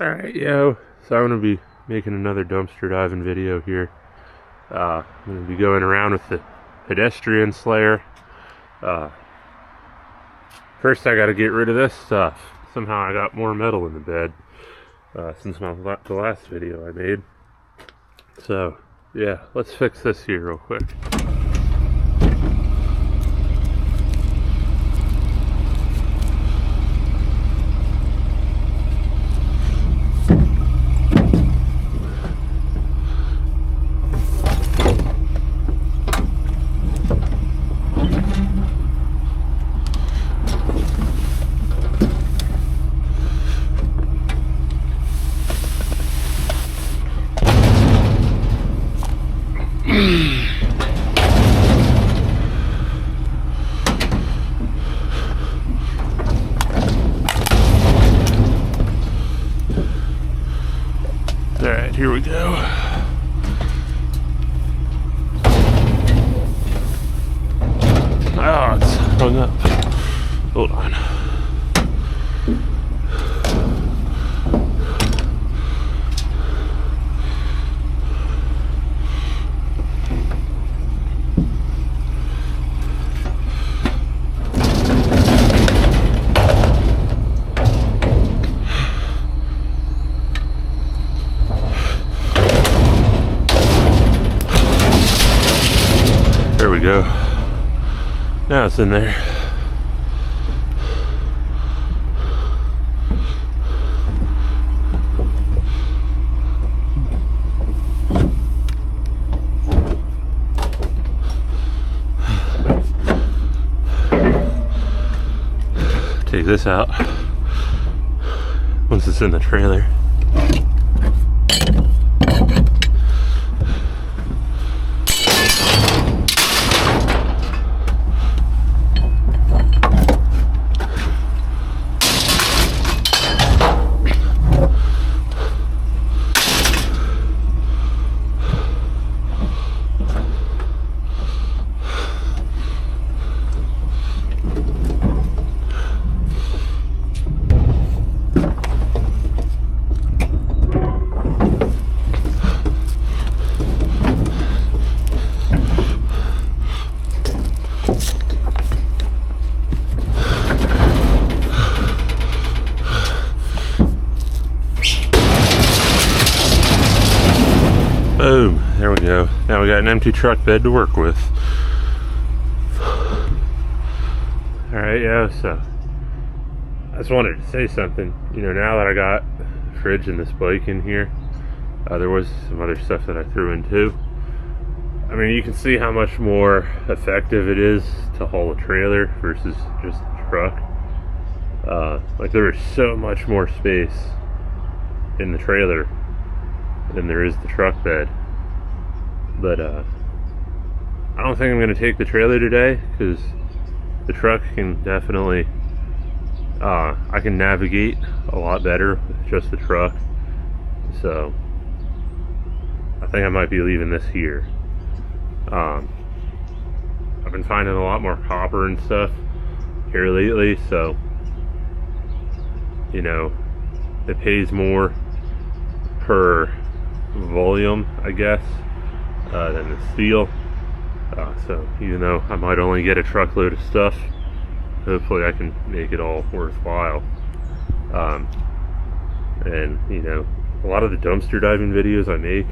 Alright, yo, so I'm going to be making another dumpster diving video here. I'm going to be going around with the Pedestrian Slayer. First I got to get rid of this stuff. Somehow I got more metal in the bed since the last video I made. So, yeah, let's fix this here real quick. Alright, here we go. Oh, it's hung up. Hold on. There we go. Now it's in there. Take this out once it's in the trailer. Boom, there we go. Now we got an empty truck bed to work with. Alright, yeah, so I just wanted to say something. You know, now that I got the fridge and this bike in here, there was some other stuff that I threw in too. I mean, you can see how much more effective it is to haul a trailer versus just a truck. Like, there is so much more space in the trailer than there is the truck bed. But I don't think I'm going to take the trailer today, because the truck can definitely I can navigate a lot better with just the truck. So I think I might be leaving this here. I've been finding a lot more copper and stuff here lately, so you know, it pays more per volume, I guess, than the steel. So even though I might only get a truckload of stuff, hopefully I can make it all worthwhile. And you know, a lot of the dumpster diving videos I make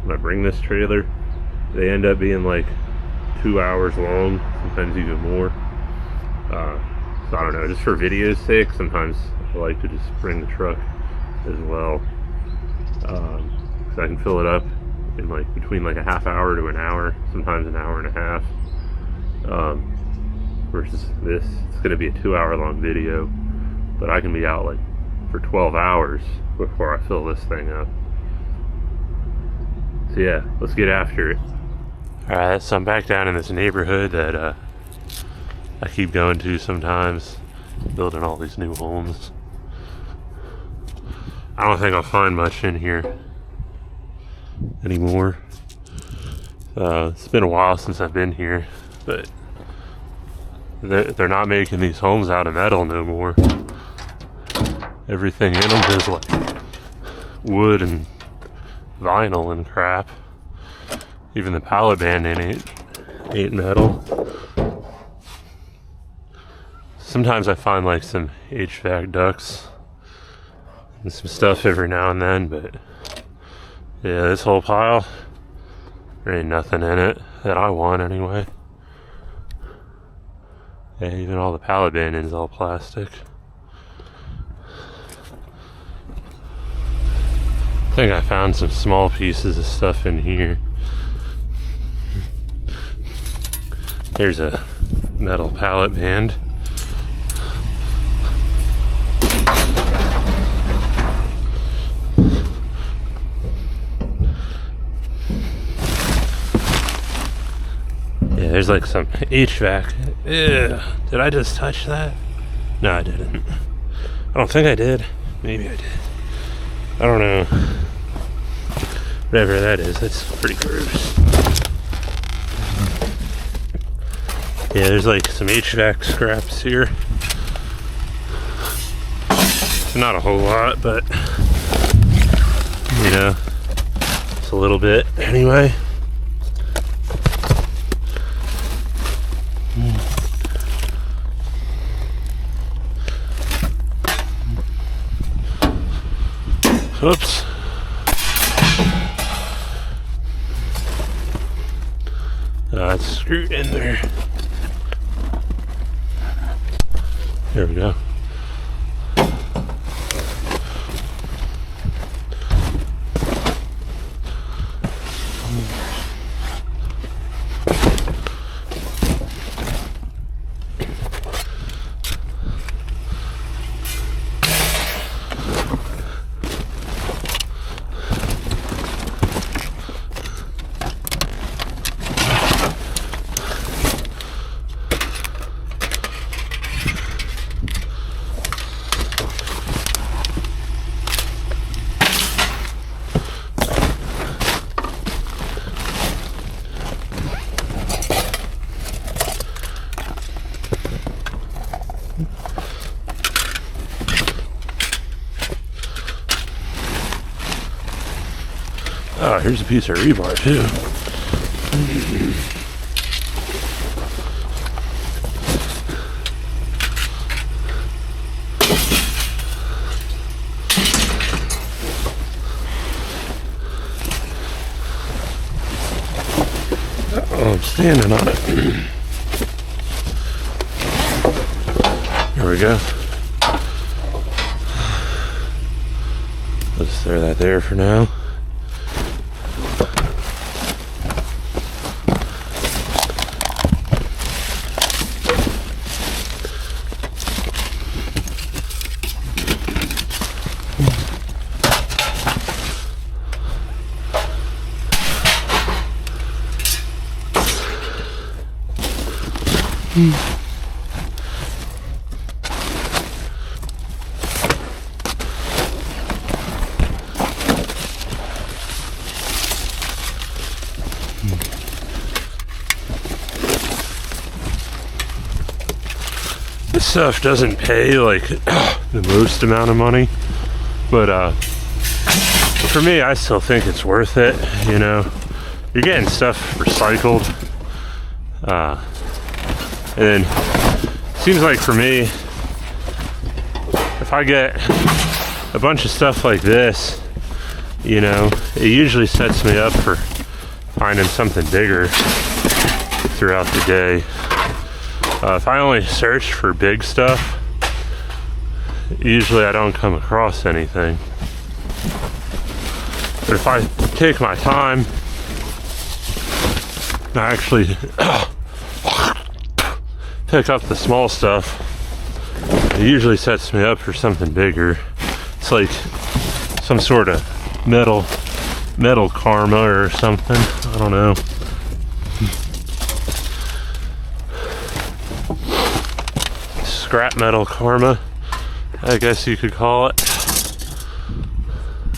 when I bring this trailer, they end up being like 2 hours long, sometimes even more. So I don't know, just for video's sake, sometimes I like to just bring the truck as well. So I can fill it up in like between like a half hour to an hour, sometimes an hour and a half. Versus this, it's going to be a 2 hour long video, but I can be out like for 12 hours before I fill this thing up. So yeah, let's get after it. Alright, so I'm back down in this neighborhood that I keep going to sometimes, building all these new homes. I don't think I'll find much in here anymore. It's been a while since I've been here, but they're not making these homes out of metal no more. Everything in them is like wood and vinyl and crap. Even the pallet band ain't metal. Sometimes I find like some HVAC ducts and some stuff every now and then, but yeah, this whole pile, there ain't nothing in it that I want anyway. Yeah, even all the pallet banding is all plastic. I think I found some small pieces of stuff in here. Here's a metal pallet band. Yeah, there's like some HVAC. Ew, did I just touch that? No, I didn't. I don't think I did. Maybe I did. I don't know. Whatever that is, that's pretty gross. Yeah, there's like some HVAC scraps here. Not a whole lot, but you know, it's a little bit anyway. Oops. It's screwed in there. There we go. Oh, here's a piece of rebar too. Oh, I'm standing on it. There we go. Let's throw that there for now. This stuff doesn't pay like the most amount of money, but for me, I still think it's worth it. You know, you're getting stuff recycled, and it seems like for me, if I get a bunch of stuff like this, you know, it usually sets me up for finding something bigger throughout the day. If I only search for big stuff, usually I don't come across anything. But if I take my time, I actually pick up the small stuff, it usually sets me up for something bigger. It's like some sort of metal karma or something. I don't know. Scrap metal karma, I guess you could call it.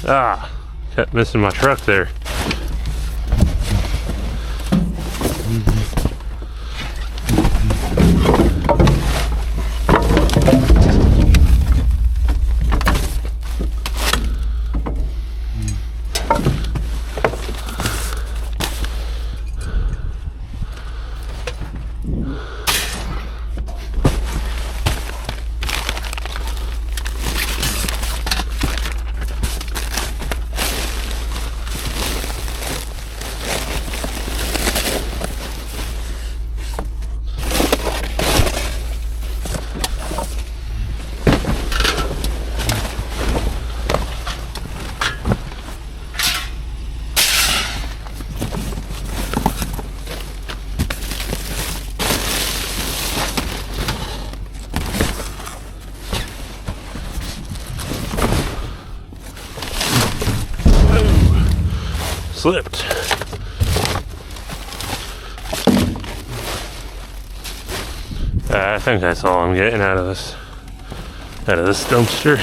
Kept missing my truck there. slipped. I think that's all I'm getting out of this dumpster.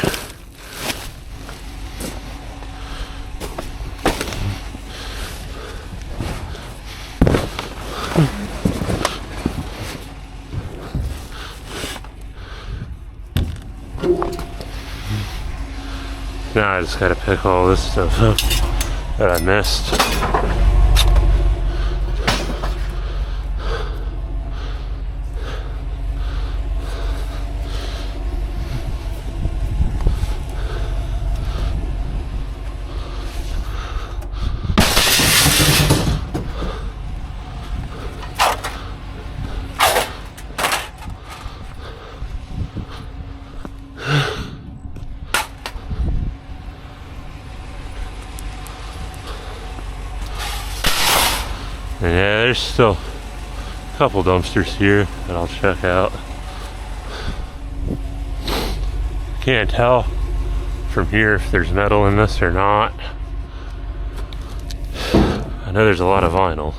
Now I just gotta pick all this stuff up that I missed. And yeah, there's still a couple dumpsters here that I'll check out. Can't tell from here if there's metal in this or not. I know there's a lot of vinyl.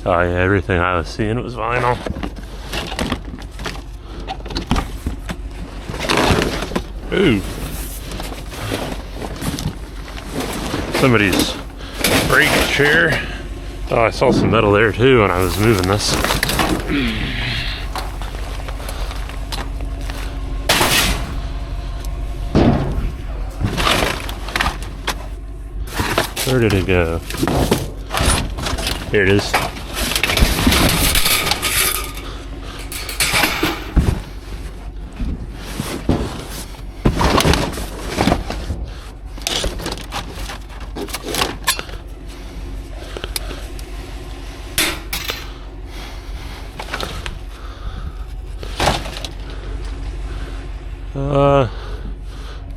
Oh yeah, everything I was seeing was vinyl. Ooh. Somebody's brake chair. Oh, I saw some metal there too when I was moving this. Where did it go? Here it is.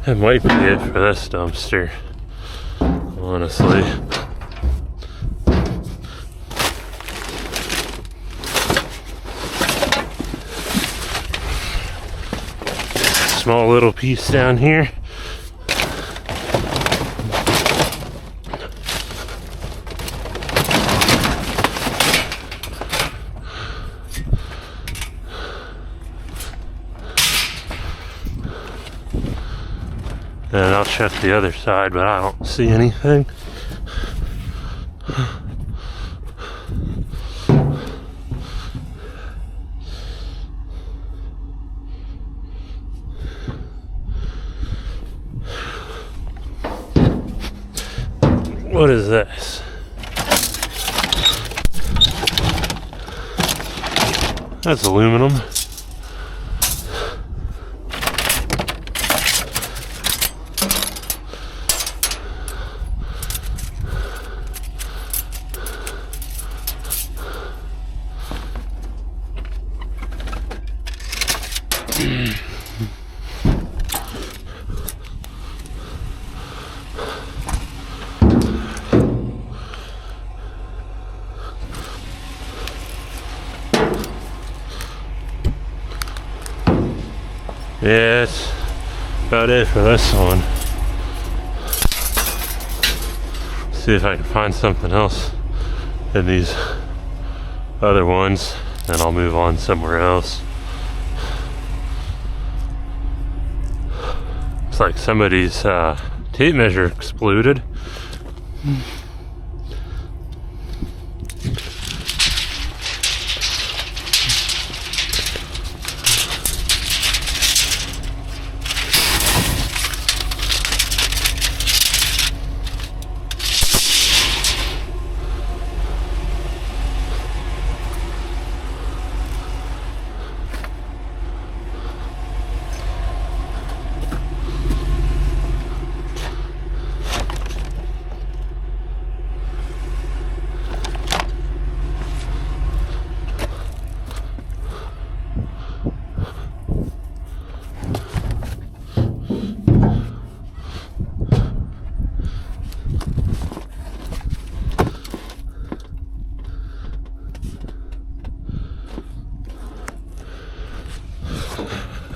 That might be it for this dumpster, honestly. Small little piece down here. And I'll check the other side, but I don't see anything. What is this? That's aluminum. Yeah, that's about it for this one. See if I can find something else in these other ones, and I'll move on somewhere else. Looks like somebody's tape measure exploded.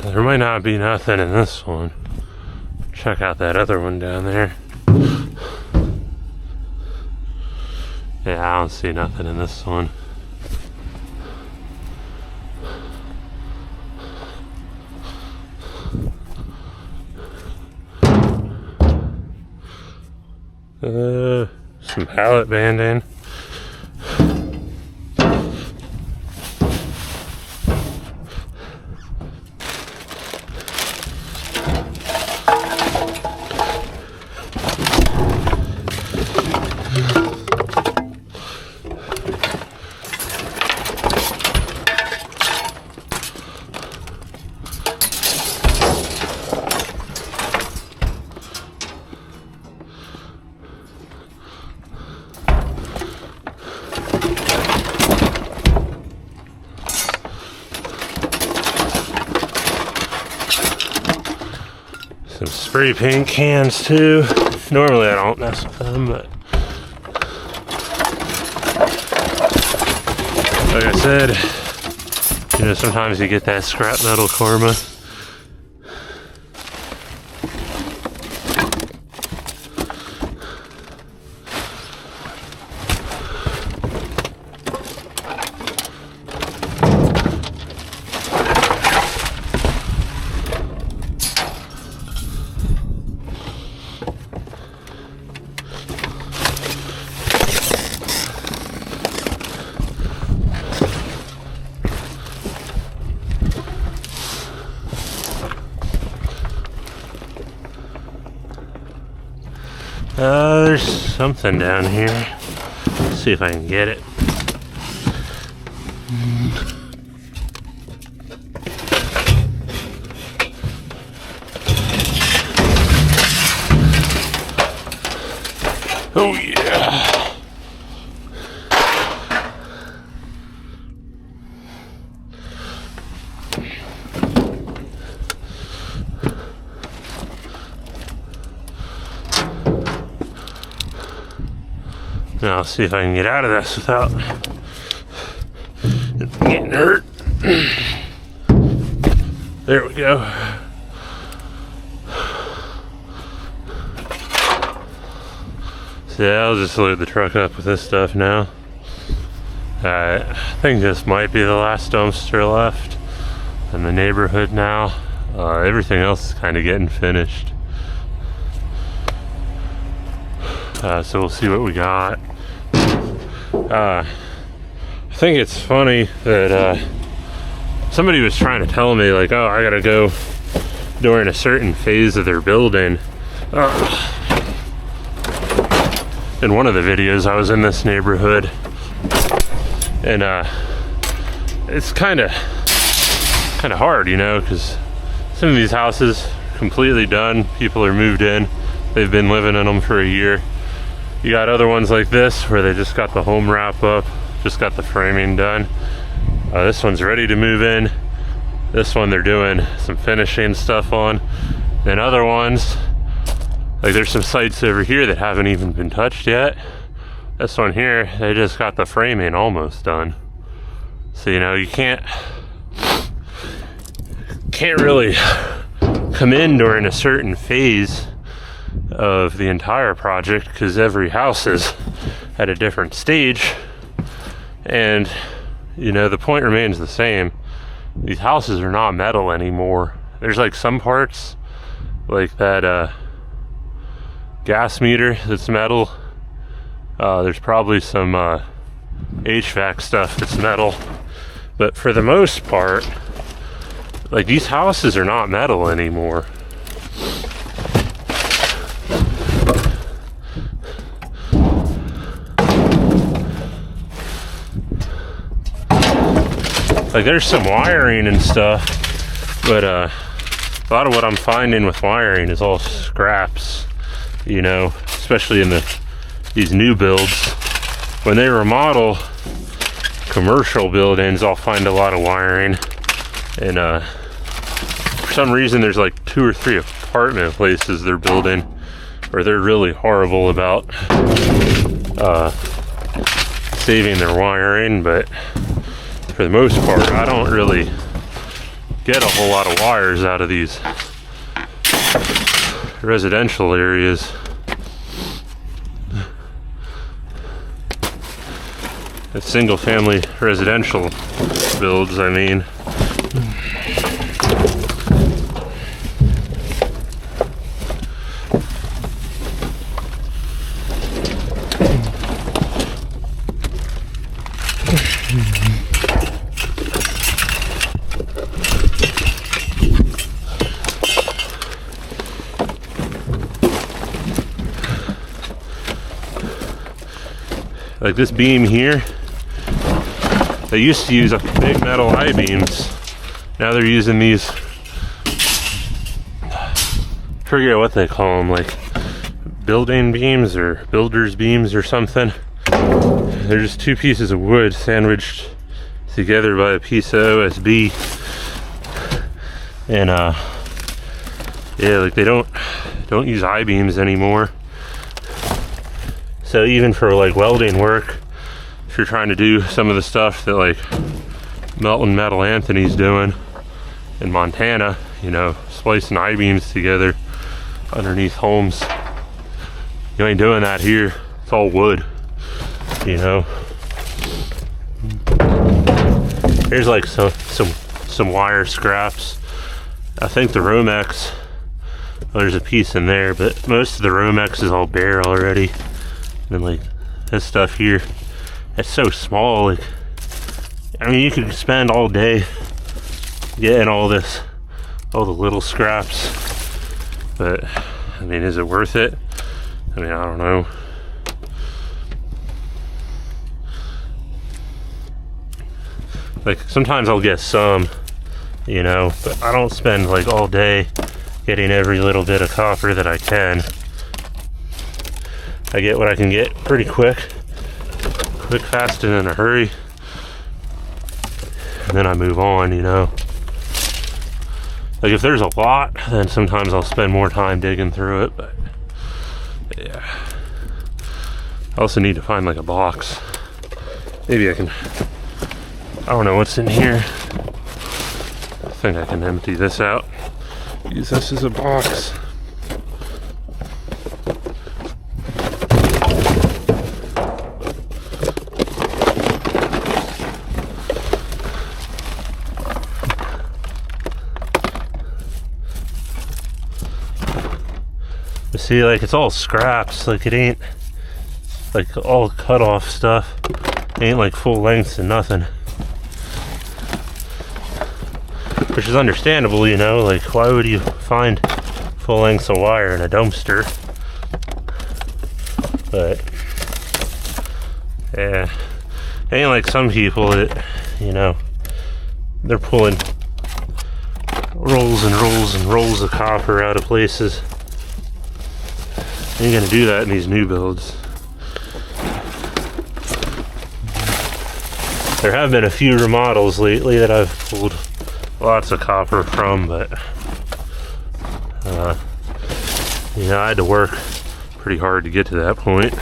There might not be nothing in this one. Check out that other one down there. Yeah, I don't see nothing in this one. Some pallet banding. Some spray paint cans too. Normally I don't mess with them, but like I said, you know, sometimes you get that scrap metal karma. There's something down here. Let's see if I can get it. Oh yeah. Now I'll see if I can get out of this without getting hurt. There we go. So yeah, I'll just load the truck up with this stuff now. I think this might be the last dumpster left in the neighborhood now. Everything else is kind of getting finished. So we'll see what we got. I think it's funny that somebody was trying to tell me, like, oh, I gotta go during a certain phase of their building. In one of the videos, I was in this neighborhood, and it's kind of hard, you know, because some of these houses completely done. People are moved in. They've been living in them for a year. You got other ones like this where they just got the home wrap up, just got the framing done. This one's ready to move in. This one they're doing some finishing stuff on. And other ones, like there's some sites over here that haven't even been touched yet. This one here, they just got the framing almost done. So, you know, you can't really come in during a certain phase of the entire project, because every house is at a different stage. And you know, the point remains the same. These houses are not metal anymore. There's like some parts, like that gas meter that's metal. There's probably some HVAC stuff that's metal, but for the most part, like, these houses are not metal anymore. Like, there's some wiring and stuff, but a lot of what I'm finding with wiring is all scraps, you know, especially in these new builds. When they remodel commercial buildings, I'll find a lot of wiring, and for some reason there's like 2 or 3 apartment places they're building where they're really horrible about saving their wiring. But for the most part, I don't really get a whole lot of wires out of these residential areas. single family residential builds, I mean. Like this beam here, they used to use big metal I-beams. Now they're using these, I forget what they call them, like building beams or builder's beams or something. They're just two pieces of wood sandwiched together by a piece of OSB. And yeah, like they don't use I-beams anymore. So even for like welding work, if you're trying to do some of the stuff that like Melton Metal Anthony's doing in Montana, you know, splicing I-beams together underneath homes, you ain't doing that here. It's all wood, you know. Here's like some wire scraps. I think the Romex, oh, there's a piece in there, but most of the Romex is all bare already. And like this stuff here, it's so small. Like, I mean, you could spend all day getting all the little scraps, but I mean, is it worth it? I mean, I don't know. Like sometimes I'll get some, you know, but I don't spend like all day getting every little bit of copper that I can. I get what I can get pretty quick, fast, and in a hurry, and then I move on, you know. Like if there's a lot, then sometimes I'll spend more time digging through it, but yeah. I also need to find like a box. Maybe I can, I don't know what's in here. I think I can empty this out. Use this as a box. See, like it's all scraps, like it ain't like all cut off stuff. It ain't like full lengths and nothing. Which is understandable, you know, like why would you find full lengths of wire in a dumpster? But yeah, it ain't like some people that, you know, they're pulling rolls and rolls and rolls of copper out of places. Ain't gonna do that in these new builds. There have been a few remodels lately that I've pulled lots of copper from, but you know, I had to work pretty hard to get to that point.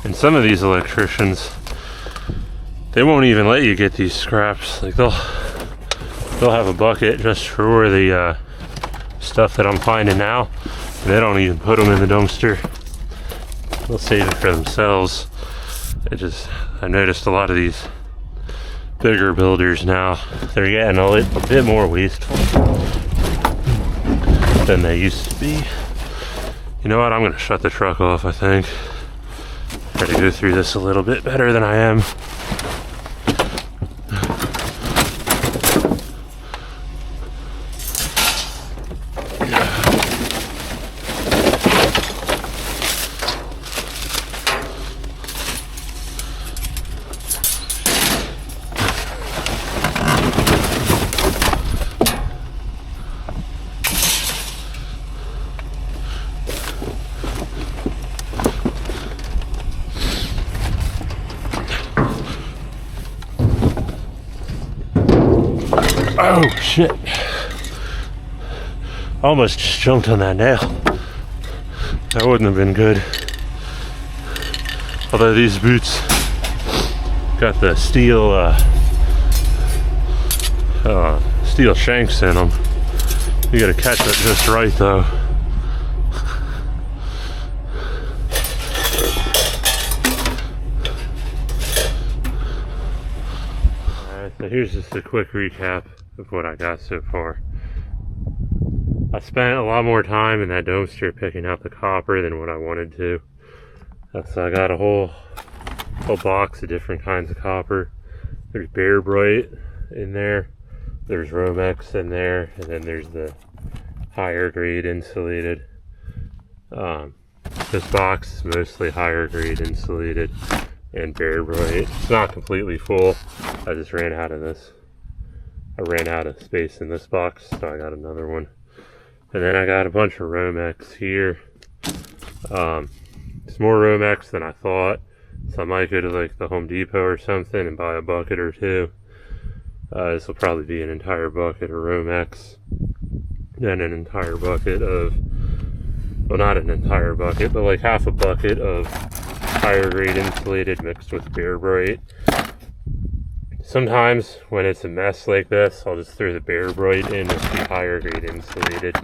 And some of these electricians, they won't even let you get these scraps. Like they'll have a bucket just for the stuff that I'm finding now. And they don't even put them in the dumpster. They'll save it for themselves. I noticed a lot of these bigger builders now, they're getting a bit more wasteful than they used to be. You know what? I'm gonna shut the truck off, I think. Try to go through this a little bit better than I am. Oh shit. Almost just jumped on that nail. That wouldn't have been good. Although these boots got the steel steel shanks in them. You gotta catch it just right though. Alright, so here's just a quick recap of what I got so far. I spent a lot more time in that dumpster picking out the copper than what I wanted to. So I got a whole box of different kinds of copper. There's Bear Bright in there, there's Romex in there, and then there's the higher grade insulated. This box is mostly higher grade insulated and Bear Bright. It's not completely full. I just ran out of this. I ran out of space in this box, so I got another one. And then I got a bunch of Romex here. It's more Romex than I thought, so I might go to like the Home Depot or something and buy a bucket or two. This will probably be an entire bucket of Romex, then an entire bucket of, well, not an entire bucket, but like half a bucket of higher grade insulated mixed with Bear Bright. Sometimes when it's a mess like this, I'll just throw the Bear Bright in with the higher grade insulated.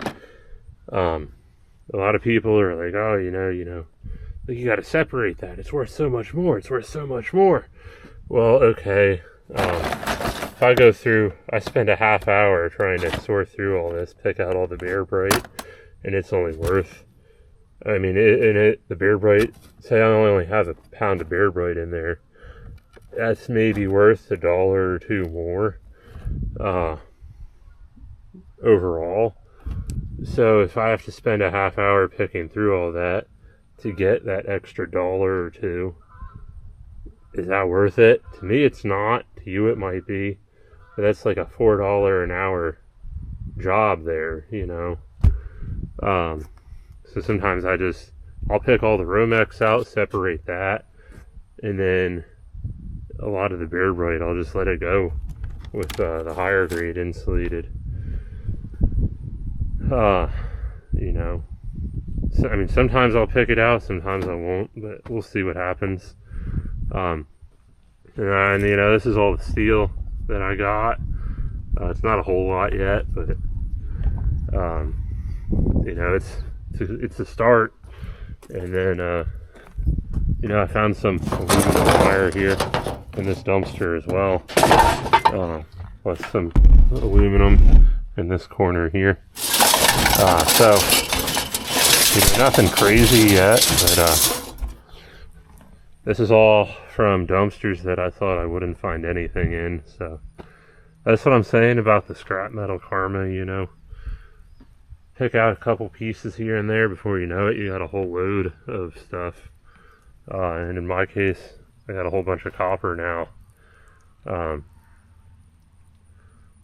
A lot of people are like, oh, you know, like you got to separate that. It's worth so much more. It's worth so much more. Well, okay. If I go through, I spend a half hour trying to sort through all this, pick out all the Bear Bright, and it's only worth, I mean, the Bear Bright, say I only have a pound of Bear Bright in there, that's maybe worth $1 or $2 more overall. So if I have to spend a half hour picking through all that to get that extra $1 or $2, is that worth it? To me it's not. To you it might be. But that's like a $4 an hour job there, you know. So sometimes I'll pick all the Romex out, separate that, and then a lot of the Bear Bright I'll just let it go with the higher grade insulated. You know, so, I mean, sometimes I'll pick it out, sometimes I won't, but we'll see what happens. And you know, this is all the steel that I got. It's not a whole lot yet, but you know, it's a start. And then you know, I found some aluminum wire here in this dumpster as well, plus some aluminum in this corner here. So, you know, nothing crazy yet, but this is all from dumpsters that I thought I wouldn't find anything in. So that's what I'm saying about the scrap metal karma, you know. Pick out a couple pieces here and there, before you know it, you got a whole load of stuff. And in my case, I got a whole bunch of copper now.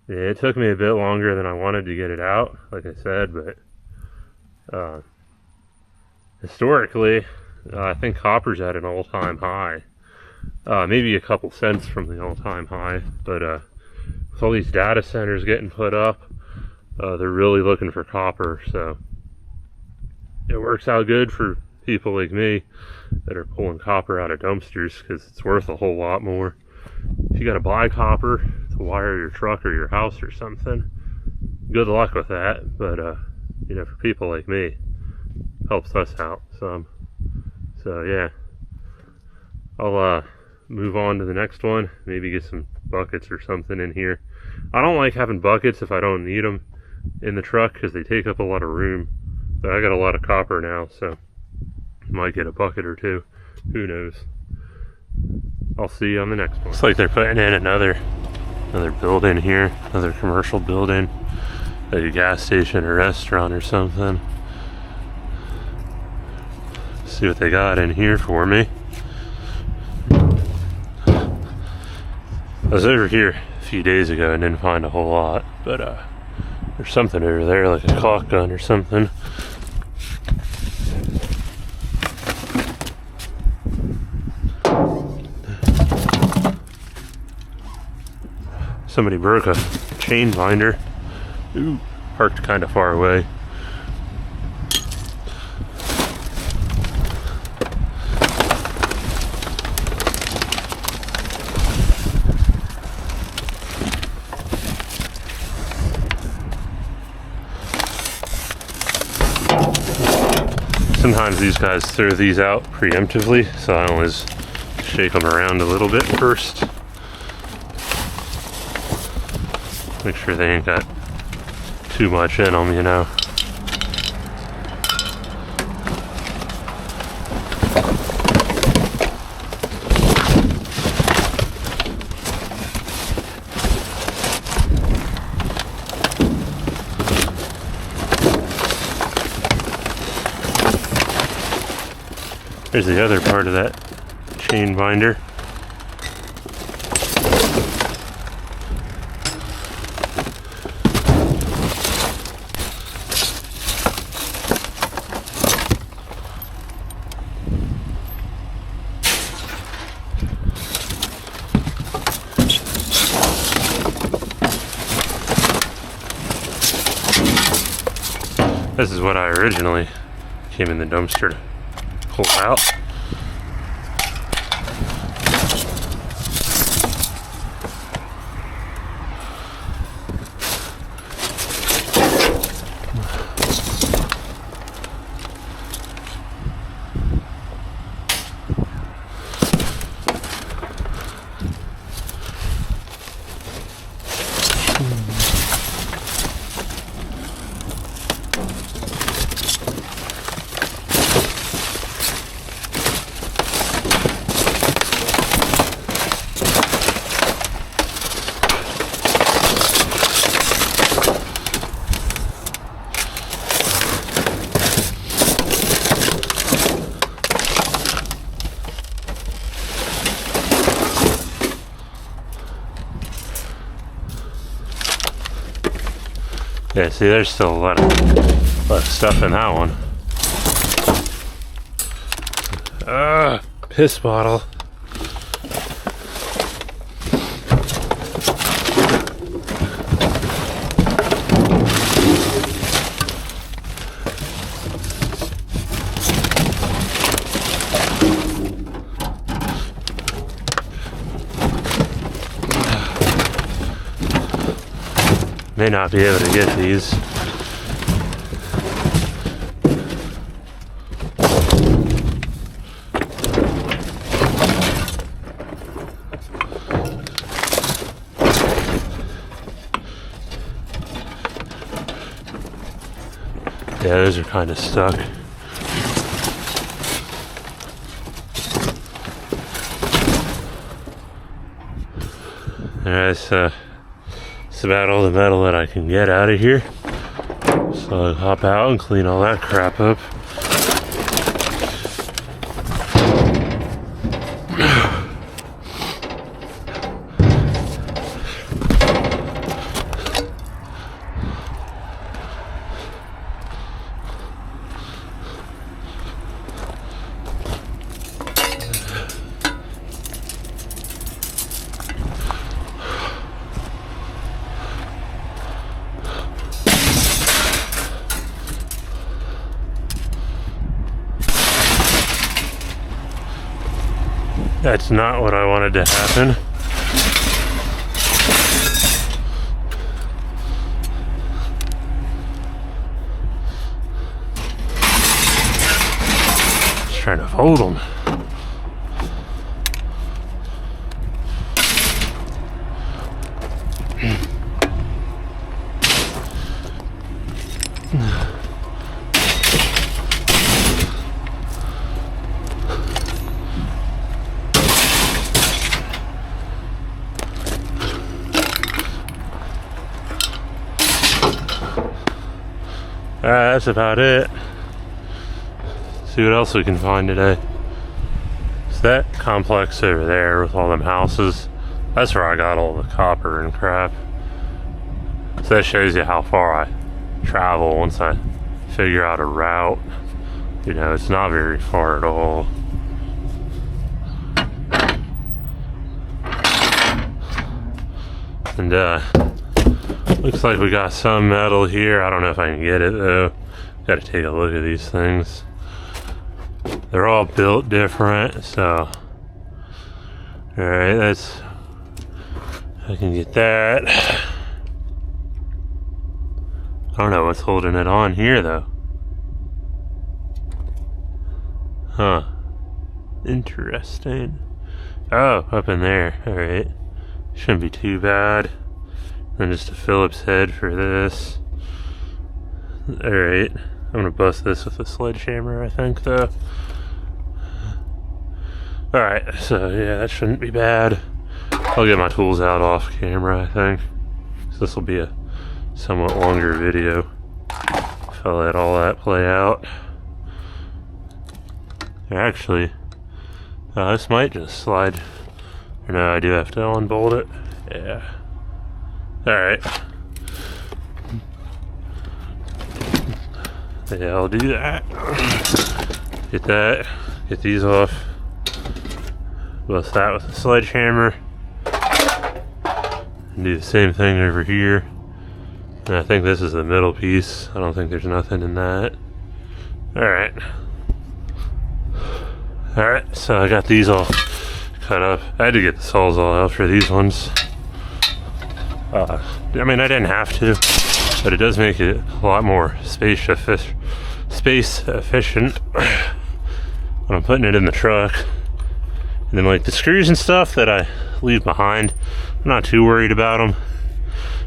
Yeah, it took me a bit longer than I wanted to get it out, like I said, but historically, I think copper's at an all-time high. Maybe a couple cents from the all-time high, but with all these data centers getting put up, they're really looking for copper, so it works out good for people like me that are pulling copper out of dumpsters, because it's worth a whole lot more. If you gotta buy copper to wire your truck or your house or something, good luck with that. But you know, for people like me, helps us out some. So yeah, I'll move on to the next one, maybe get some buckets or something in here. I don't like having buckets if I don't need them in the truck, because they take up a lot of room. But I got a lot of copper now, so might get a bucket or two. Who knows? I'll see you on the next one. Looks like they're putting in another building here, another commercial building, like a gas station or restaurant or something. See what they got in here for me. I was over here a few days ago and didn't find a whole lot, but there's something over there, like a caulk gun or something. Somebody broke a chain binder. Ooh, parked kind of far away. Sometimes these guys throw these out preemptively, so I always shake them around a little bit first. Make sure they ain't got too much in them, you know. There's the other part of that chain binder. This is what I originally came in the dumpster to pull out. Yeah, see, there's still a lot of stuff in that one. Piss bottle. May not be able to get these. Yeah, those are kind of stuck. Alright, so that's about all the metal that I can get out of here. So I'll hop out and clean all that crap up. That's not what I wanted to happen. Just trying to fold them. That's about it. See what else we can find today. It's that complex over there with all them houses. That's where I got all the copper and crap. So that shows you how far I travel once I figure out a route. You know, it's not very far at all. And looks like we got some metal here. I don't know if I can get it though. Gotta take a look at these things. They're all built different, so alright, that's, I can get that. I don't know what's holding it on here though. Huh. Interesting. Oh, up in there. Alright. Shouldn't be too bad. Then just a Phillips head for this. Alright. I'm gonna bust this with a sledgehammer, I think, though. Alright, so yeah, that shouldn't be bad. I'll get my tools out off camera, I think. So this will be a somewhat longer video if I let all that play out. Actually, this might just slide. Or no, I do have to unbolt it. Yeah. Alright. Yeah, I'll do that. Get that. Get these off. Bust that with a sledgehammer. And do the same thing over here. And I think this is the middle piece. I don't think there's nothing in that. Alright. Alright, so I got these all cut up. I had to get the saws all out for these ones. I mean, I didn't have to, but it does make it a lot more space efficient when I'm putting it in the truck. And then like the screws and stuff that I leave behind, I'm not too worried about them.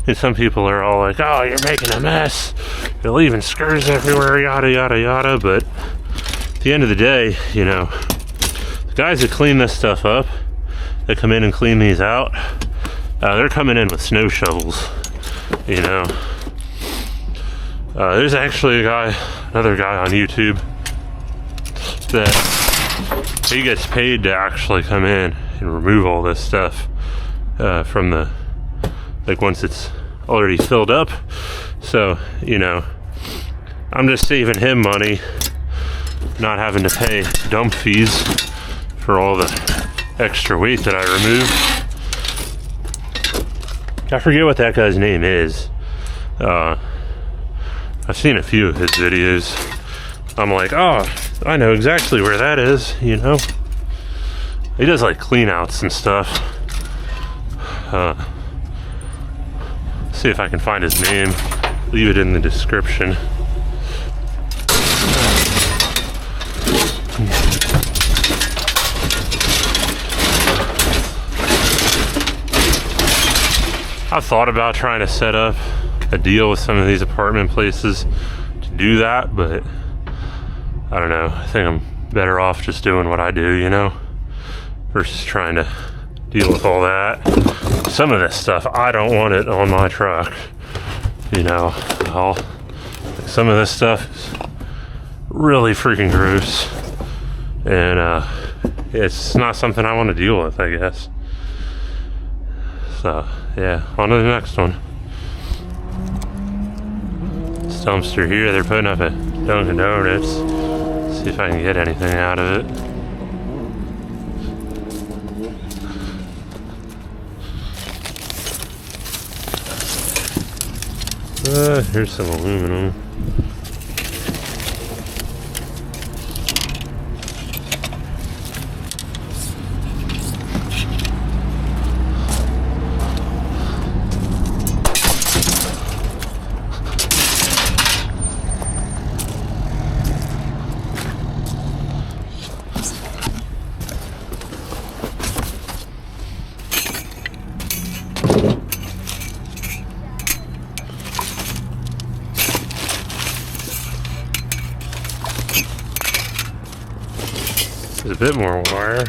And some people are all like, oh, you're making a mess, you're leaving screws everywhere, yada yada yada. But at the end of the day, you know, the guys that clean this stuff up, that come in and clean these out, they're coming in with snow shovels, you know. There's actually another guy on YouTube that he gets paid to actually come in and remove all this stuff from the, like, once it's already filled up. So, you know, I'm just saving him money, not having to pay dump fees for all the extra weight that I remove. I forget what that guy's name is. I've seen a few of his videos. I'm like, oh, I know exactly where that is, you know. He does like clean outs and stuff. See if I can find his name. Leave it in the description. I've thought about trying to set up a deal with some of these apartment places to do that, but I don't know. I think I'm better off just doing what I do, you know, versus trying to deal with all that. Some of this stuff, I don't want it on my truck, you know. Some of this stuff is really freaking gross, and it's not something I want to deal with, I guess. So yeah, on to the next one. This dumpster here, they're putting up a Dunkin' Donuts. See if I can get anything out of it. Here's some aluminum. There's a bit more wire.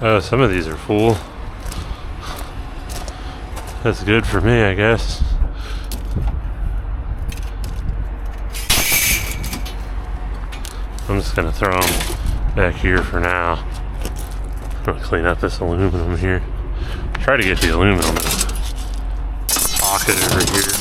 Oh, some of these are full. That's good for me, I guess. I'm just gonna throw them back here for now. I'm gonna clean up this aluminum here. Try to get the aluminum in a pocket over here.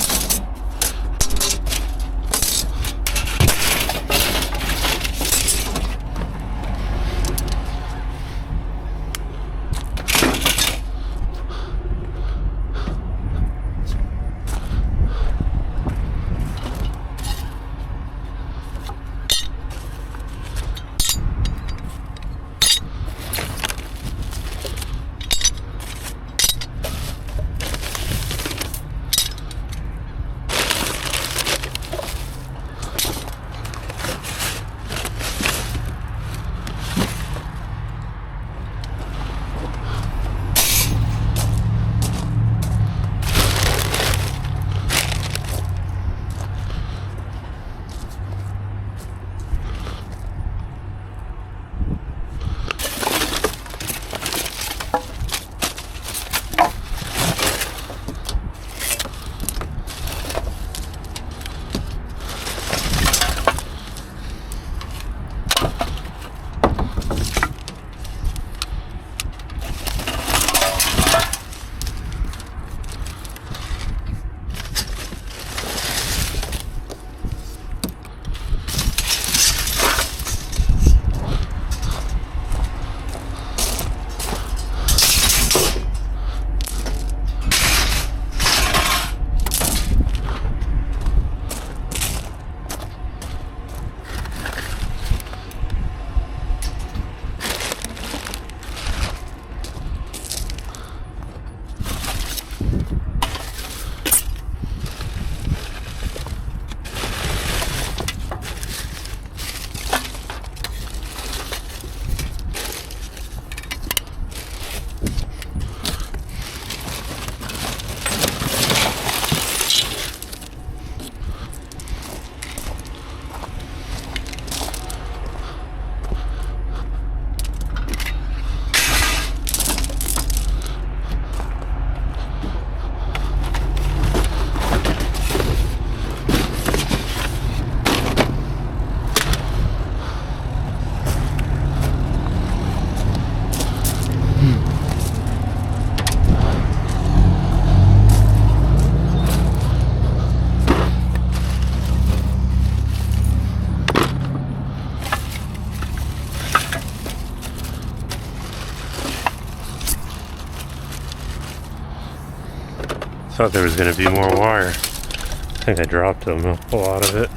Thought there was going to be more wire. I think I dropped a lot of it.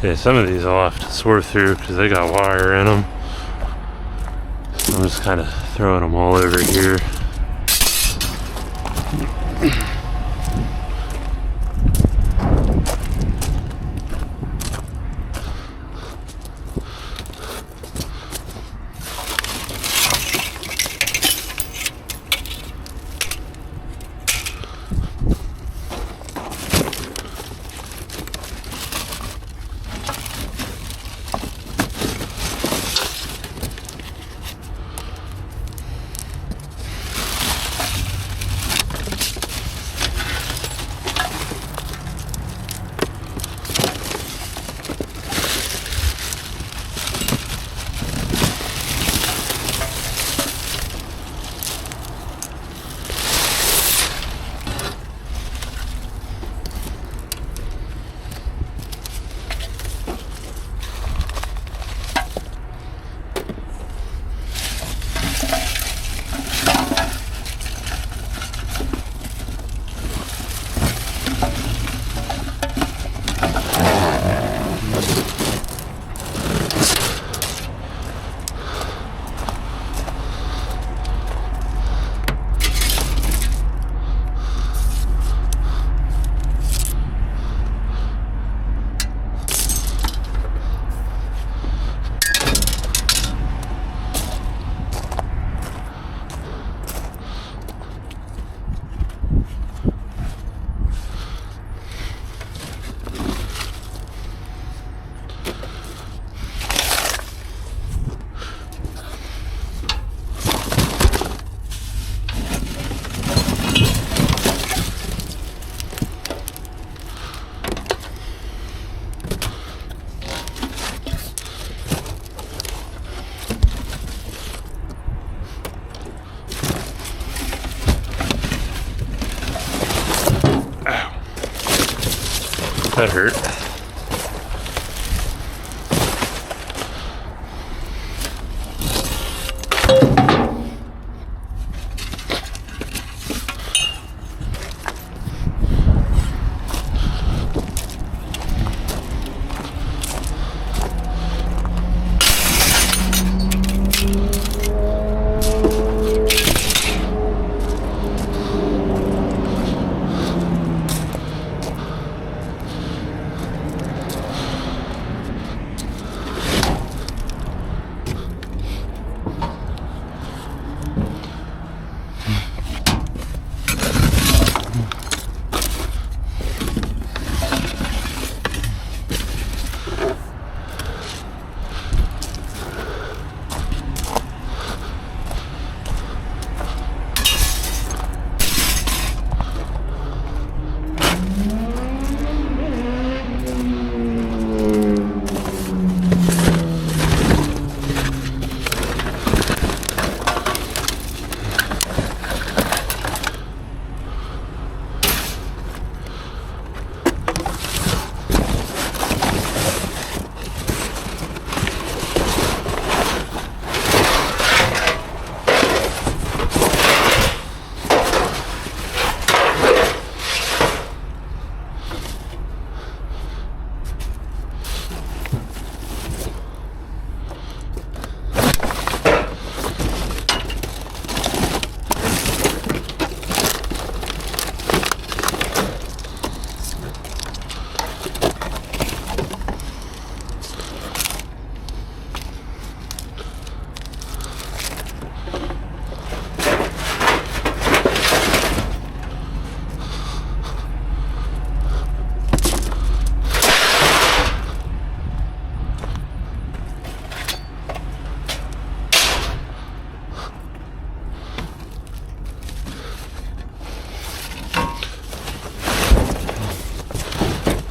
Yeah, some of these I'll have to swerve through because they got wire in them. I'm just kind of throwing them all over here. That hurt.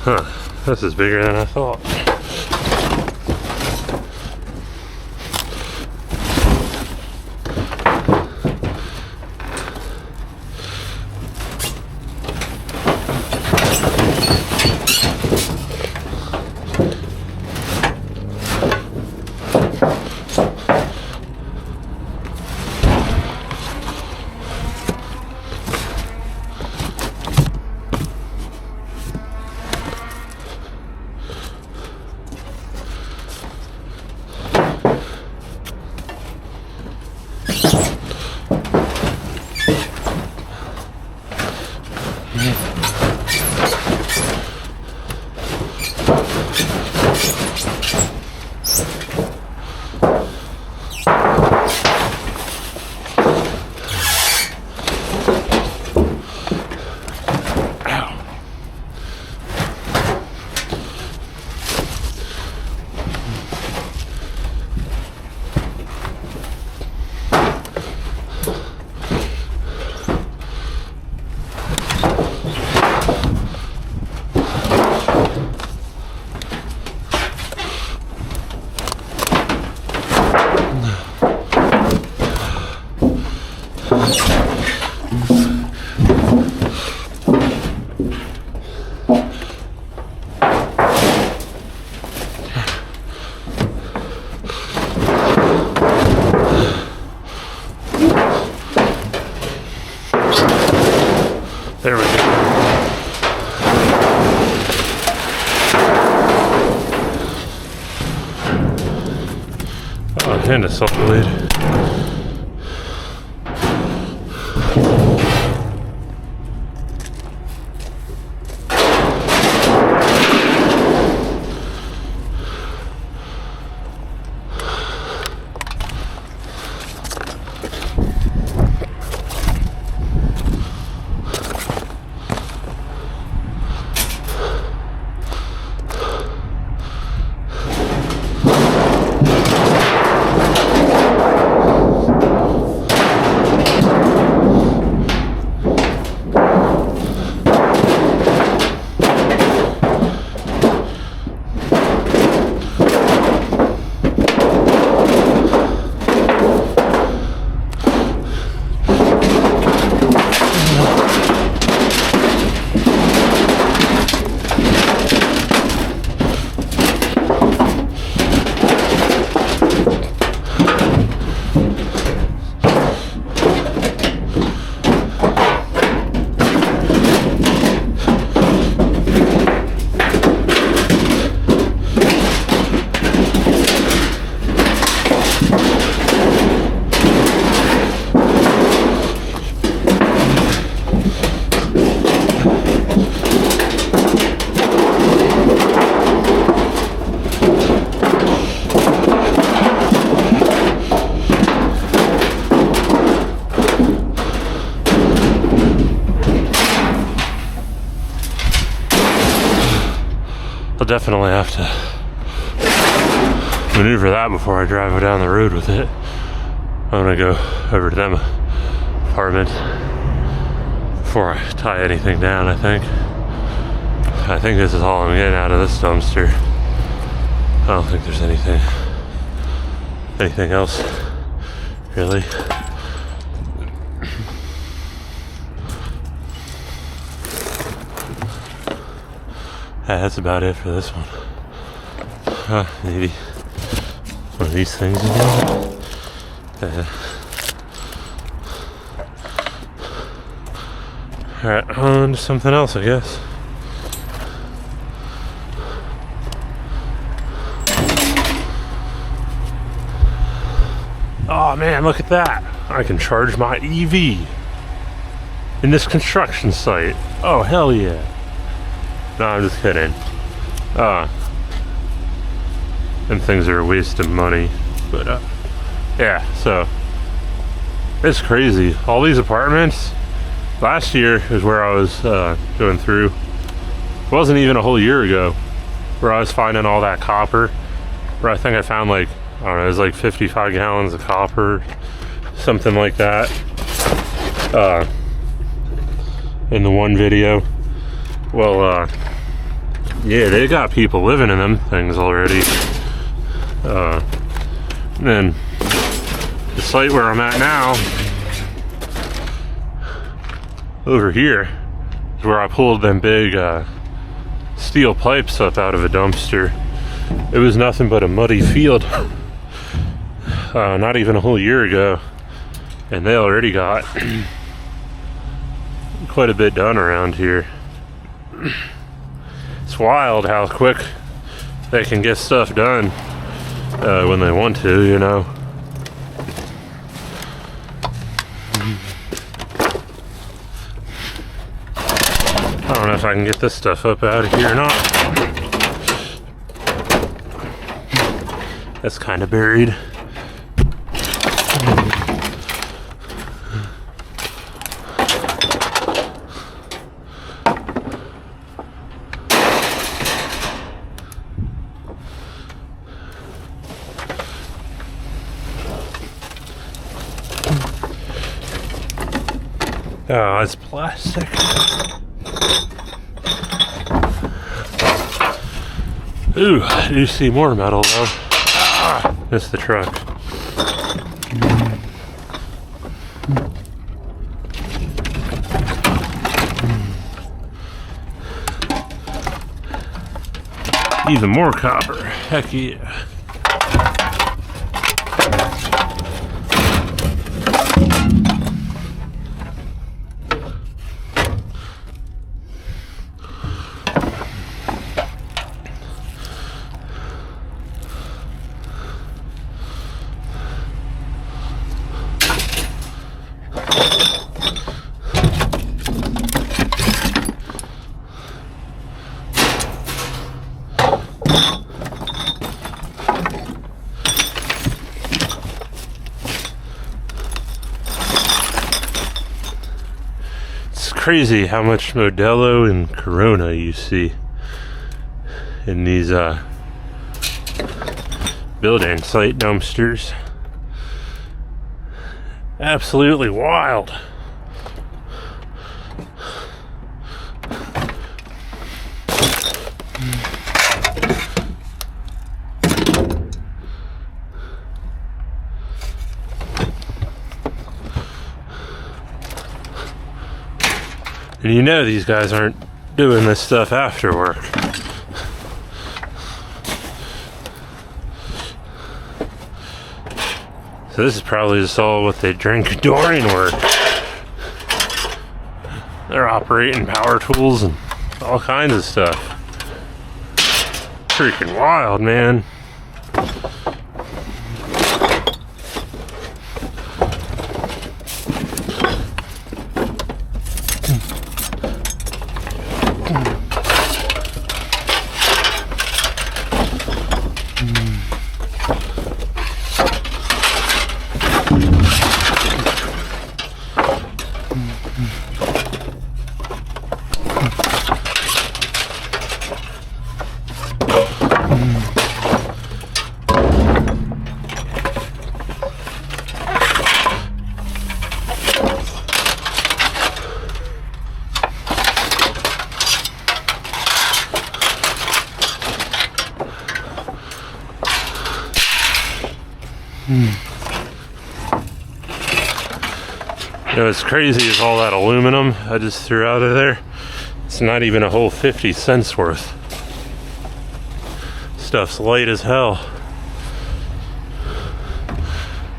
Huh, this is bigger than I thought. There we go. Oh, and a soft lid. definitely have to maneuver that before I drive down the road with it. I'm gonna go over to them apartments before I tie anything down, I think. I think this is all I'm getting out of this dumpster. I don't think there's anything else, really. That's about it for this one. Maybe one of these things again. Alright, on to something else, I guess. Oh man, look at that. I can charge my EV in this construction site. Oh, hell yeah. No, I'm just kidding. Them things are a waste of money. But, yeah, so. It's crazy. All these apartments. Last year is where I was going through. It wasn't even a whole year ago where I was finding all that copper. Where I think I found like, I don't know, it was like 55 gallons of copper. Something like that. In the one video. Well, yeah, they got people living in them things already. And then the site where I'm at now, over here, is where I pulled them big steel pipes up out of a dumpster. It was nothing but a muddy field. Not even a whole year ago, and they already got quite a bit done around here. It's wild how quick they can get stuff done when they want to, you know. I don't know if I can get this stuff up out of here or not. That's kind of buried. Oh, it's plastic. Ooh, I do see more metal though. Ah, missed the truck. Even more copper. Heck yeah. Crazy how much Modelo and Corona you see in these building site dumpsters. Absolutely wild. And you know these guys aren't doing this stuff after work. So this is probably just all what they drink during work. They're operating power tools and all kinds of stuff. Freaking wild, man. You know, what's crazy is all that aluminum I just threw out of there. It's not even a whole 50 cents worth. Stuff's light as hell.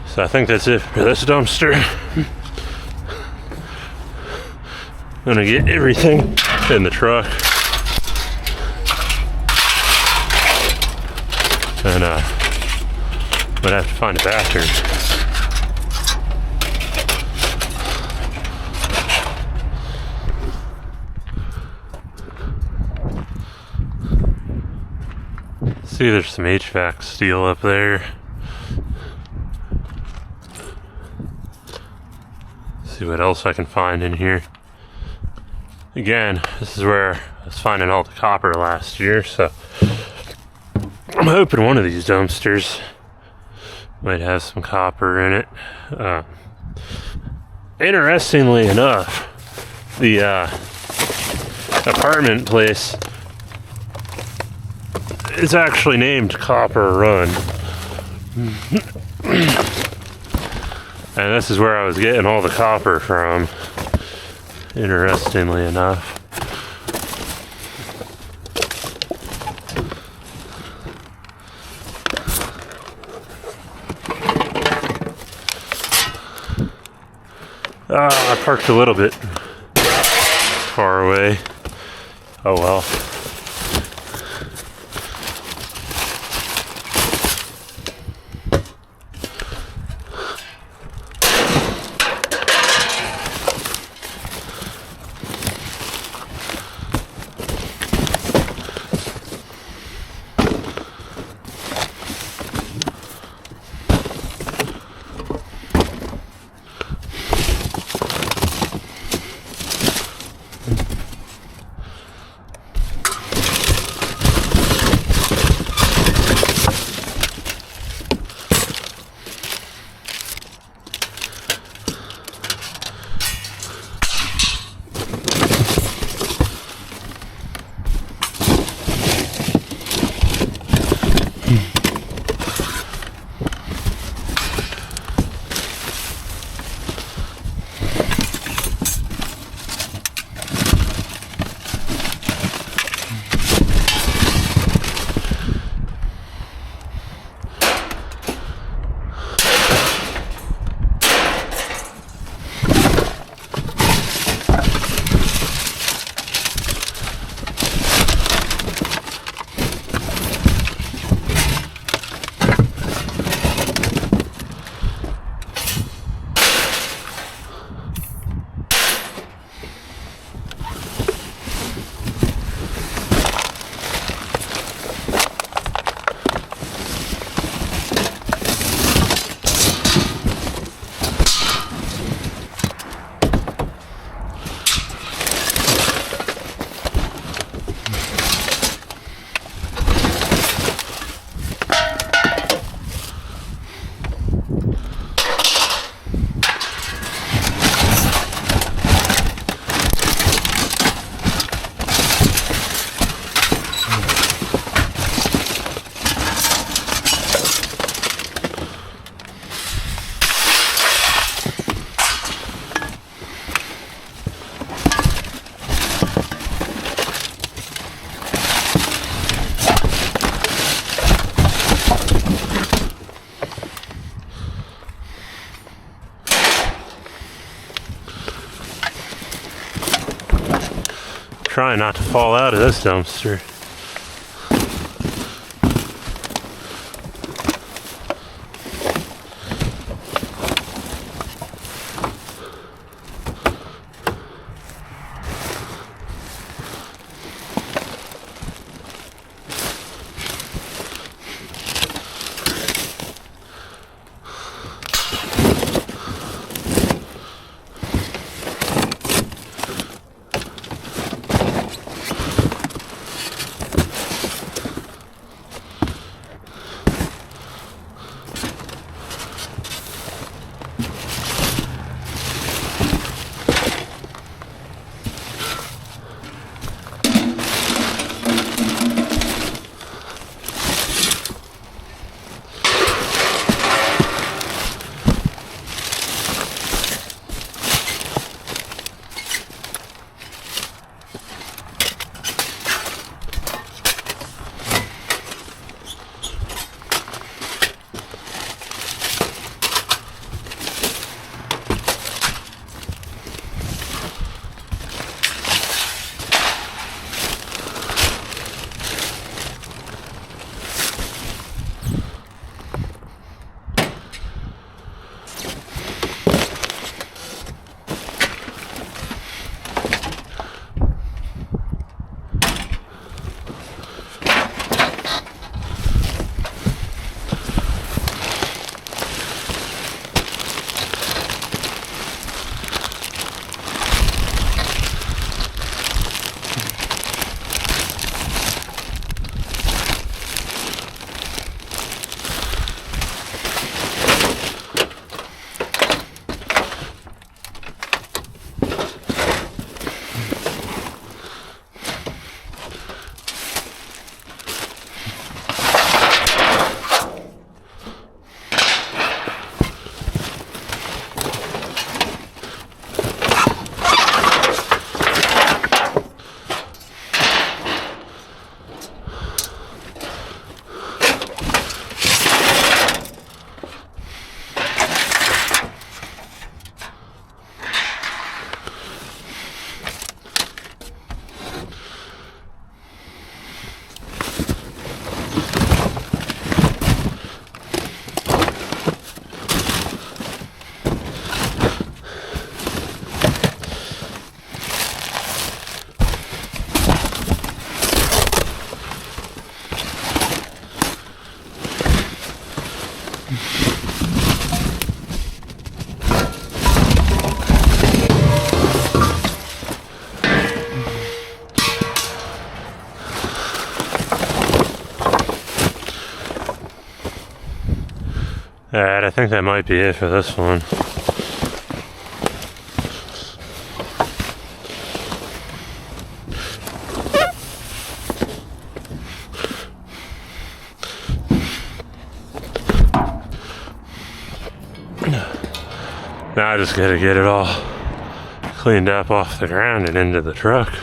So I think that's it for this dumpster. I'm gonna get everything in the truck. And I'm gonna have to find a bathroom. See, there's some HVAC steel up there. See what else I can find in here. Again, this is where I was finding all the copper last year, so I'm hoping one of these dumpsters might have some copper in it. Interestingly enough, the apartment place is actually named Copper Run. And this is where I was getting all the copper from, interestingly enough. I parked a little bit far away. Oh well. Trying not to fall out of this dumpster. Alright, I think that might be it for this one. Now I just gotta get it all cleaned up off the ground and into the truck.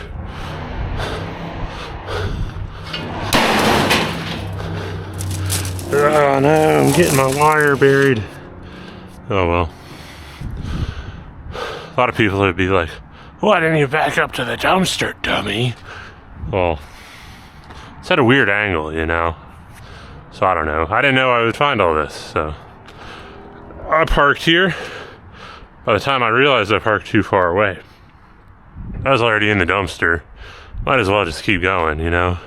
Oh no, I'm getting my wire buried. Oh well. A lot of people would be like, why didn't you back up to the dumpster, dummy? Well, it's at a weird angle, you know? So I don't know. I didn't know I would find all this, so I parked here. By the time I realized I parked too far away, I was already in the dumpster. Might as well just keep going, you know?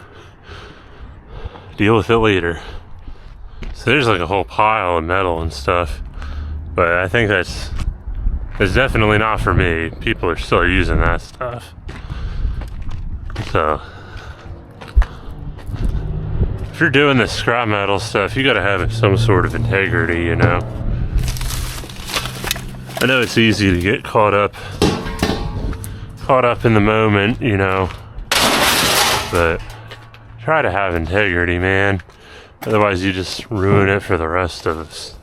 Deal with it later. So there's like a whole pile of metal and stuff, but I think that's definitely not for me. People are still using that stuff. So if you're doing this scrap metal stuff, you gotta have some sort of integrity, you know? I know it's easy to get caught up in the moment, you know, but try to have integrity, man. Otherwise you just ruin it for the rest of us.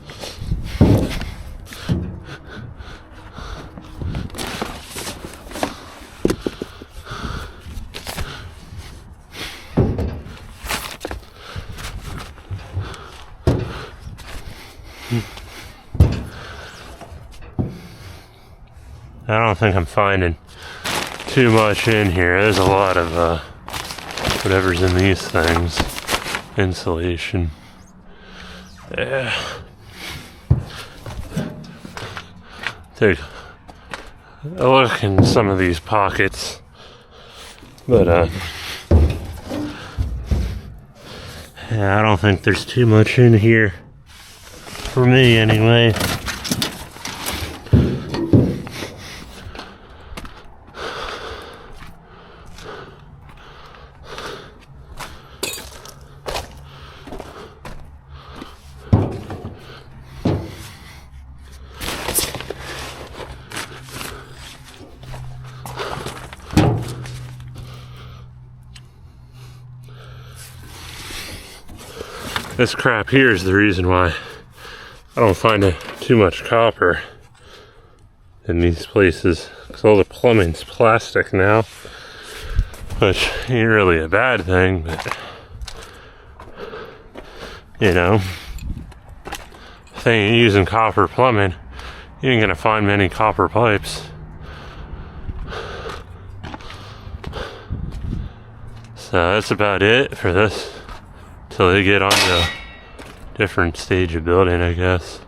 I don't think I'm finding too much in here. There's a lot of whatever's in these things. Insulation. Yeah. Take a look in some of these pockets. But yeah, I don't think there's too much in here. For me anyway. This crap here is the reason why I don't find too much copper in these places, because all the plumbing's plastic now, which ain't really a bad thing, but you know, if they ain't using copper plumbing, you ain't gonna find many copper pipes. So that's about it for this. Till they get on to a different stage of building, I guess.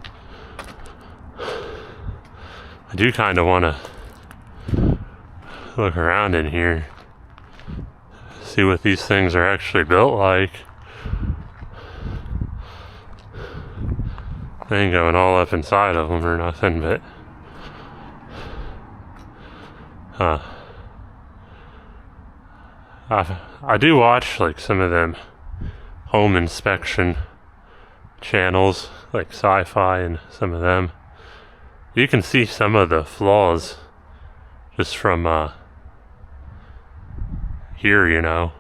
I do kind of want to look around in here, see what these things are actually built like. I ain't going all up inside of them or nothing, but I do watch like some of them home inspection channels, like sci-fi and some of them. You can see some of the flaws just from here, you know,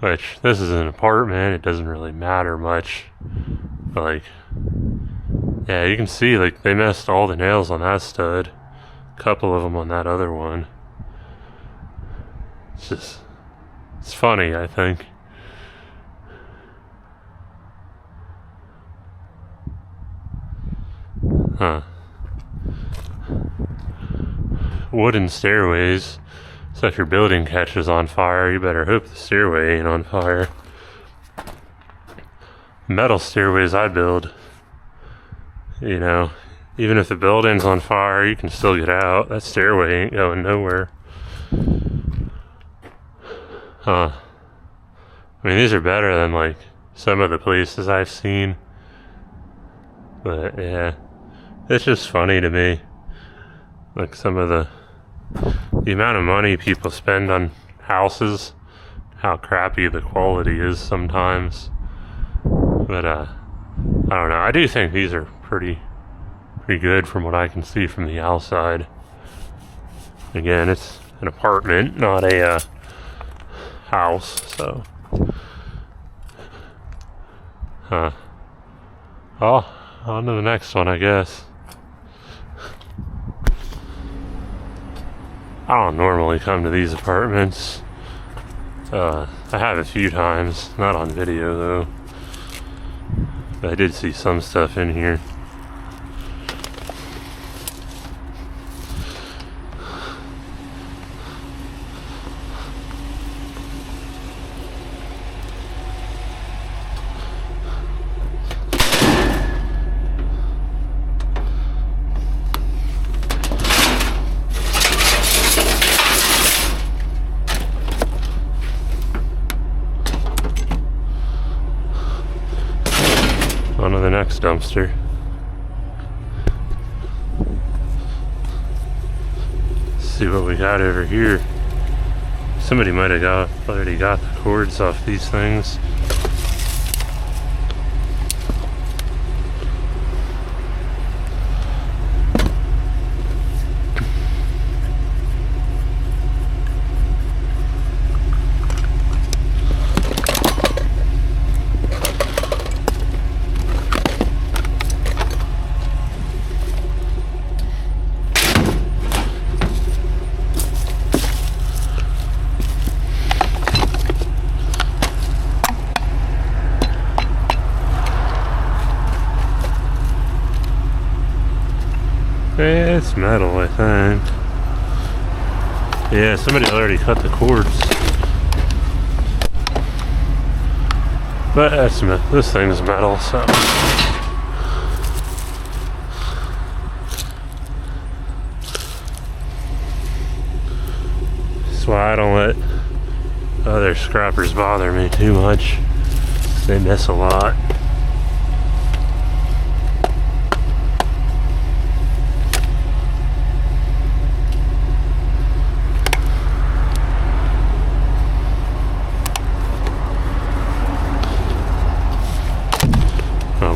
which this is an apartment, it doesn't really matter much, but like, yeah, you can see like they messed all the nails on that stud, a couple of them on that other one. It's funny, I think. Wooden stairways. So if your building catches on fire, you better hope the stairway ain't on fire. Metal stairways I build, you know, even if the building's on fire, you can still get out. That stairway ain't going nowhere. I mean, these are better than like some of the places I've seen. But yeah, it's just funny to me, like some of the amount of money people spend on houses, how crappy the quality is sometimes. But I don't know. I do think these are pretty good from what I can see from the outside. Again, it's an apartment, not a house, so. Oh, on to the next one, I guess. I don't normally come to these apartments. I have a few times, not on video though. But I did see some stuff in here. On to the next dumpster. Let's see what we got over here. Somebody might have already got the cords off these things. It's metal, I think. Yeah, somebody already cut the cords. But this thing's metal, so. That's why I don't let other scrappers bother me too much. They miss a lot.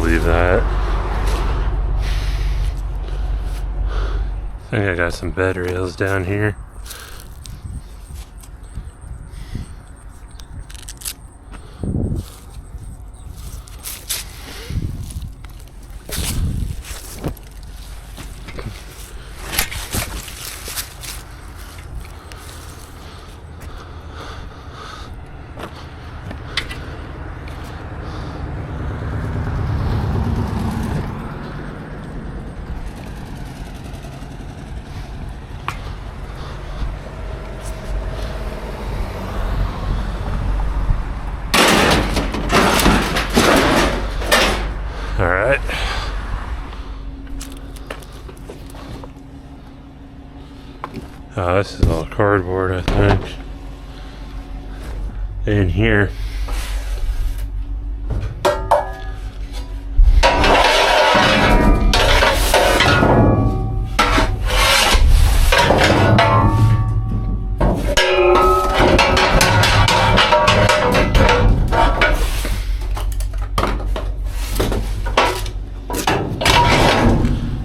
Leave that. I think I got some bed rails down here. Alright. Oh, this is all cardboard, I think. In here.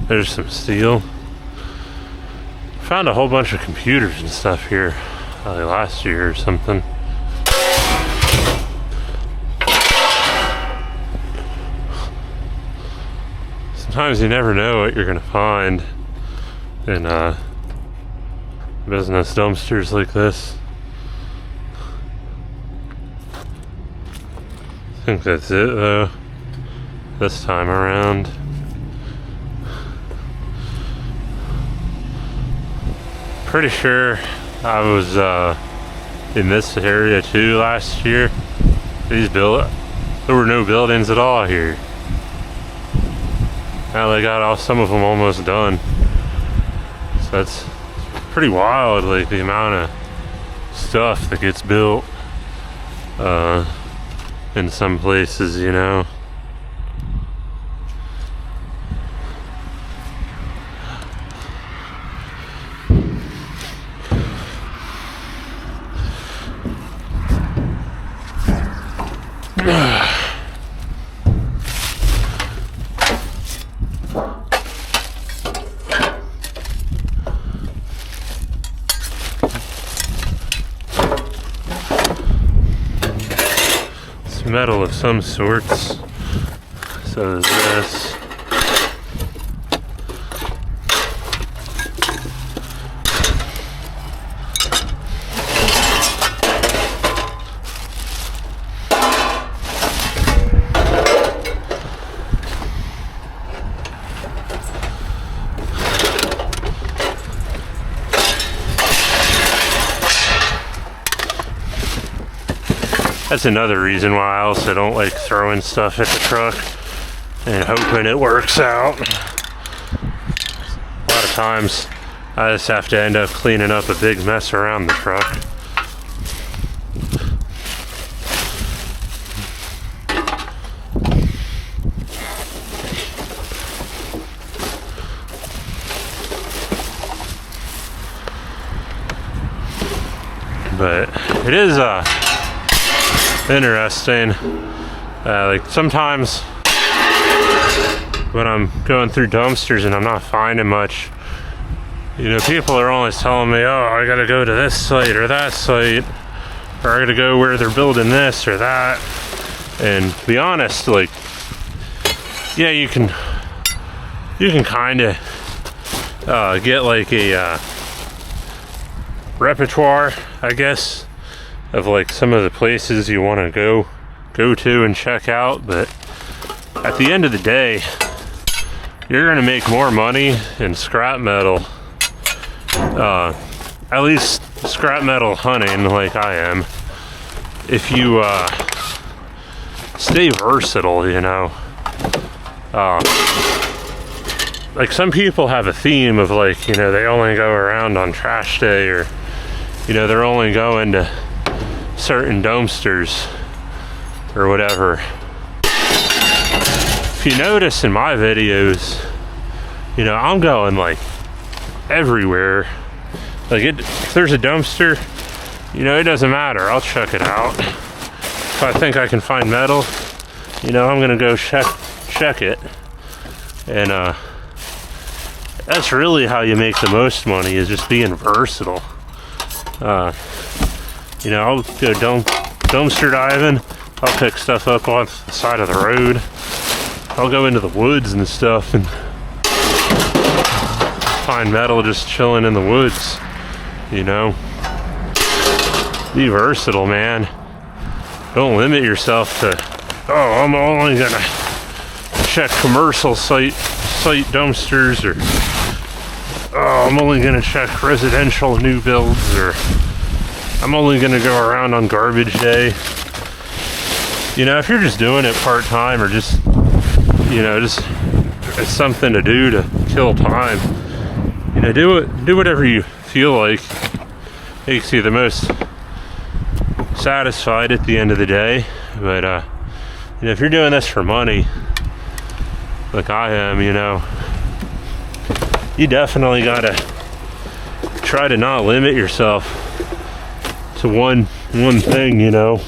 There's some steel. Found a whole bunch of computers and stuff here last year or something. Sometimes you never know what you're gonna find in business dumpsters like this. I think that's it though, this time around. Pretty sure I was in this area too last year. There were no buildings at all here. Now they got some of them almost done. So that's pretty wild, like the amount of stuff that gets built in some places, you know. some sorts. So is this. That's another reason why I also don't like throwing stuff at the truck and hoping it works out. A lot of times I just have to end up cleaning up a big mess around the truck. But it is interesting. Like sometimes when I'm going through dumpsters and I'm not finding much, you know, people are always telling me, oh, I gotta go to this site or that site, or I gotta go where they're building this or that. And to be honest, like, yeah, you can kind of get like a repertoire, I guess, of like some of the places you want to go to and check out. But at the end of the day, you're gonna make more money in scrap metal, at least scrap metal hunting like I am, if you stay versatile, you know. Like some people have a theme of like, you know, they only go around on trash day, or you know, they're only going to certain dumpsters or whatever. If you notice in my videos, you know, I'm going like everywhere. Like if there's a dumpster, you know, it doesn't matter, I'll check it out. If I think I can find metal, you know, I'm gonna go check it. And that's really how you make the most money, is just being versatile. You know, I'll go dumpster diving, I'll pick stuff up off the side of the road, I'll go into the woods and stuff and find metal just chilling in the woods, you know. Be versatile, man. Don't limit yourself to, oh, I'm only gonna check commercial site dumpsters, or oh, I'm only gonna check residential new builds, or I'm only gonna go around on garbage day. You know, if you're just doing it part-time, or just, you know, just it's something to do to kill time, you know, do whatever you feel like makes you the most satisfied at the end of the day. But you know, if you're doing this for money like I am, you know, you definitely gotta try to not limit yourself to one thing, you know.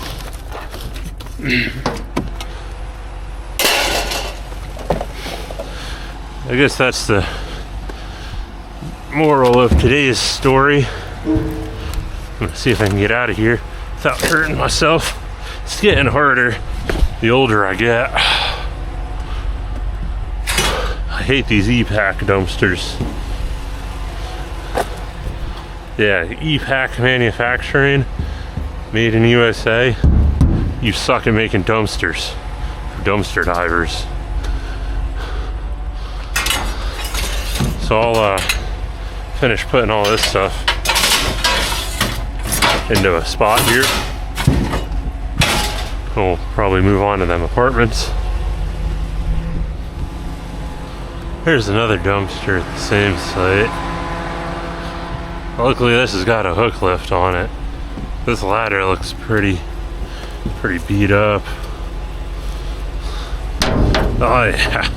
I guess that's the moral of today's story. I'm gonna see if I can get out of here without hurting myself. It's getting harder the older I get. I hate these E-Pack dumpsters. Yeah, E-Pack Manufacturing, made in USA. You suck at making dumpsters for dumpster divers. So I'll finish putting all this stuff into a spot here. We'll probably move on to them apartments. Here's another dumpster at the same site. Luckily this has got a hook lift on it. This ladder looks pretty beat up. Oh yeah.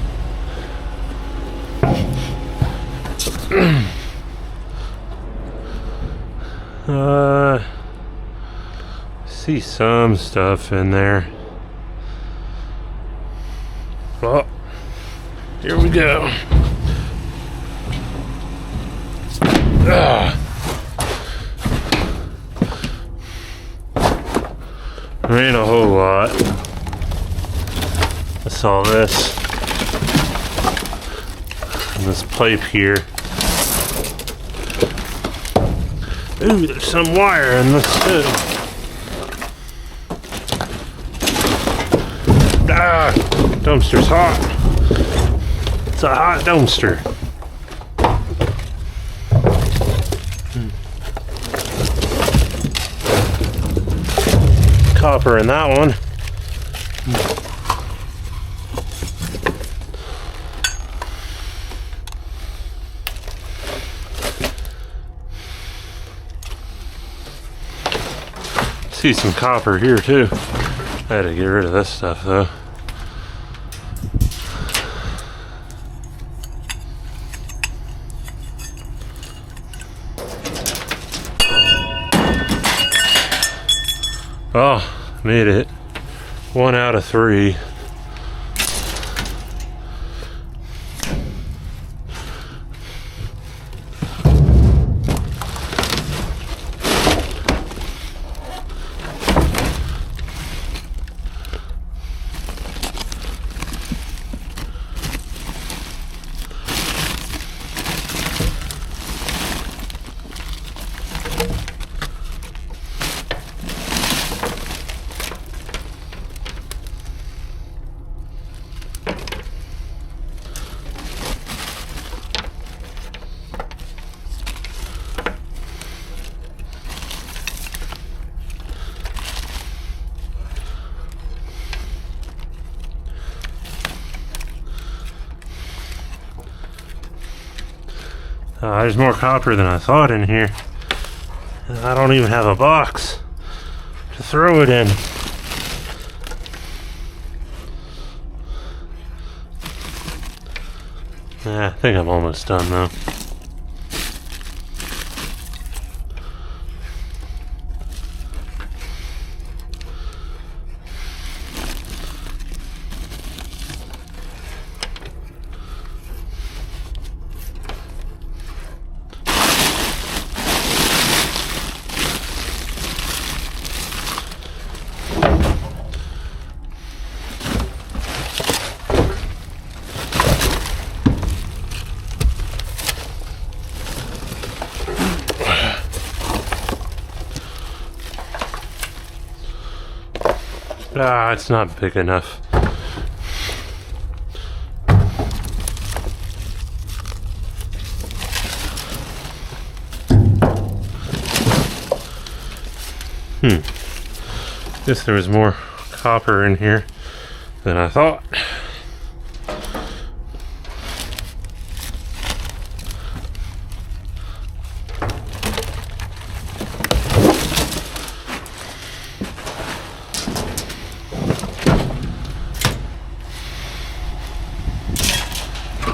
See some stuff in there. Oh, here we go. There ain't a whole lot. saw this. And this pipe here. Ooh, there's some wire in this too. Ah, dumpster's hot. It's a hot dumpster. Copper in that one. See some copper here too. I had to get rid of this stuff though. Oh, made it. 1 out of 3. There's more copper than I thought in here. I don't even have a box to throw it in. I think I'm almost done though. It's not big enough. Guess there was more copper in here than I thought.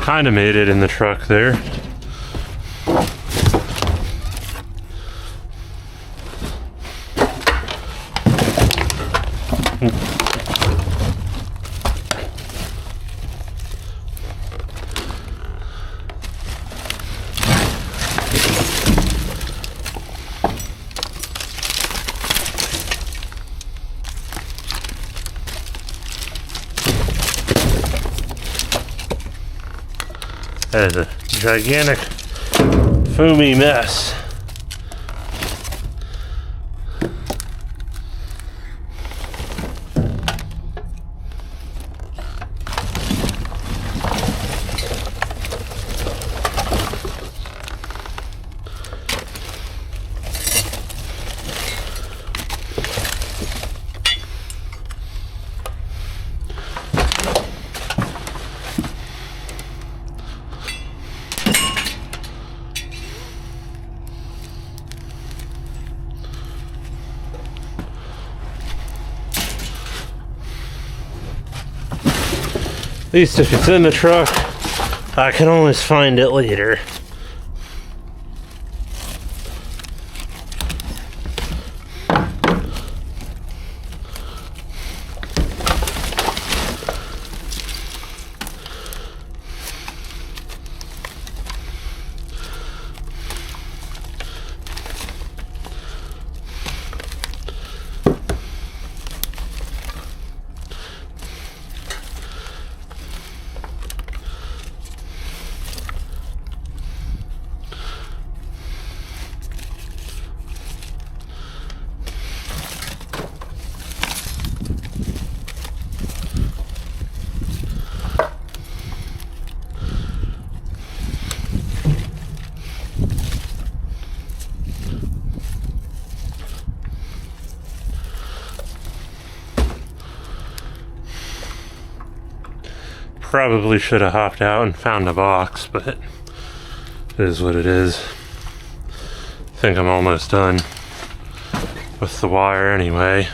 Kind of made it in the truck there. That is a gigantic foamy mess. At least if it's in the truck, I can always find it later. Probably should have hopped out and found a box, but it is what it is. I think I'm almost done with the wire anyway.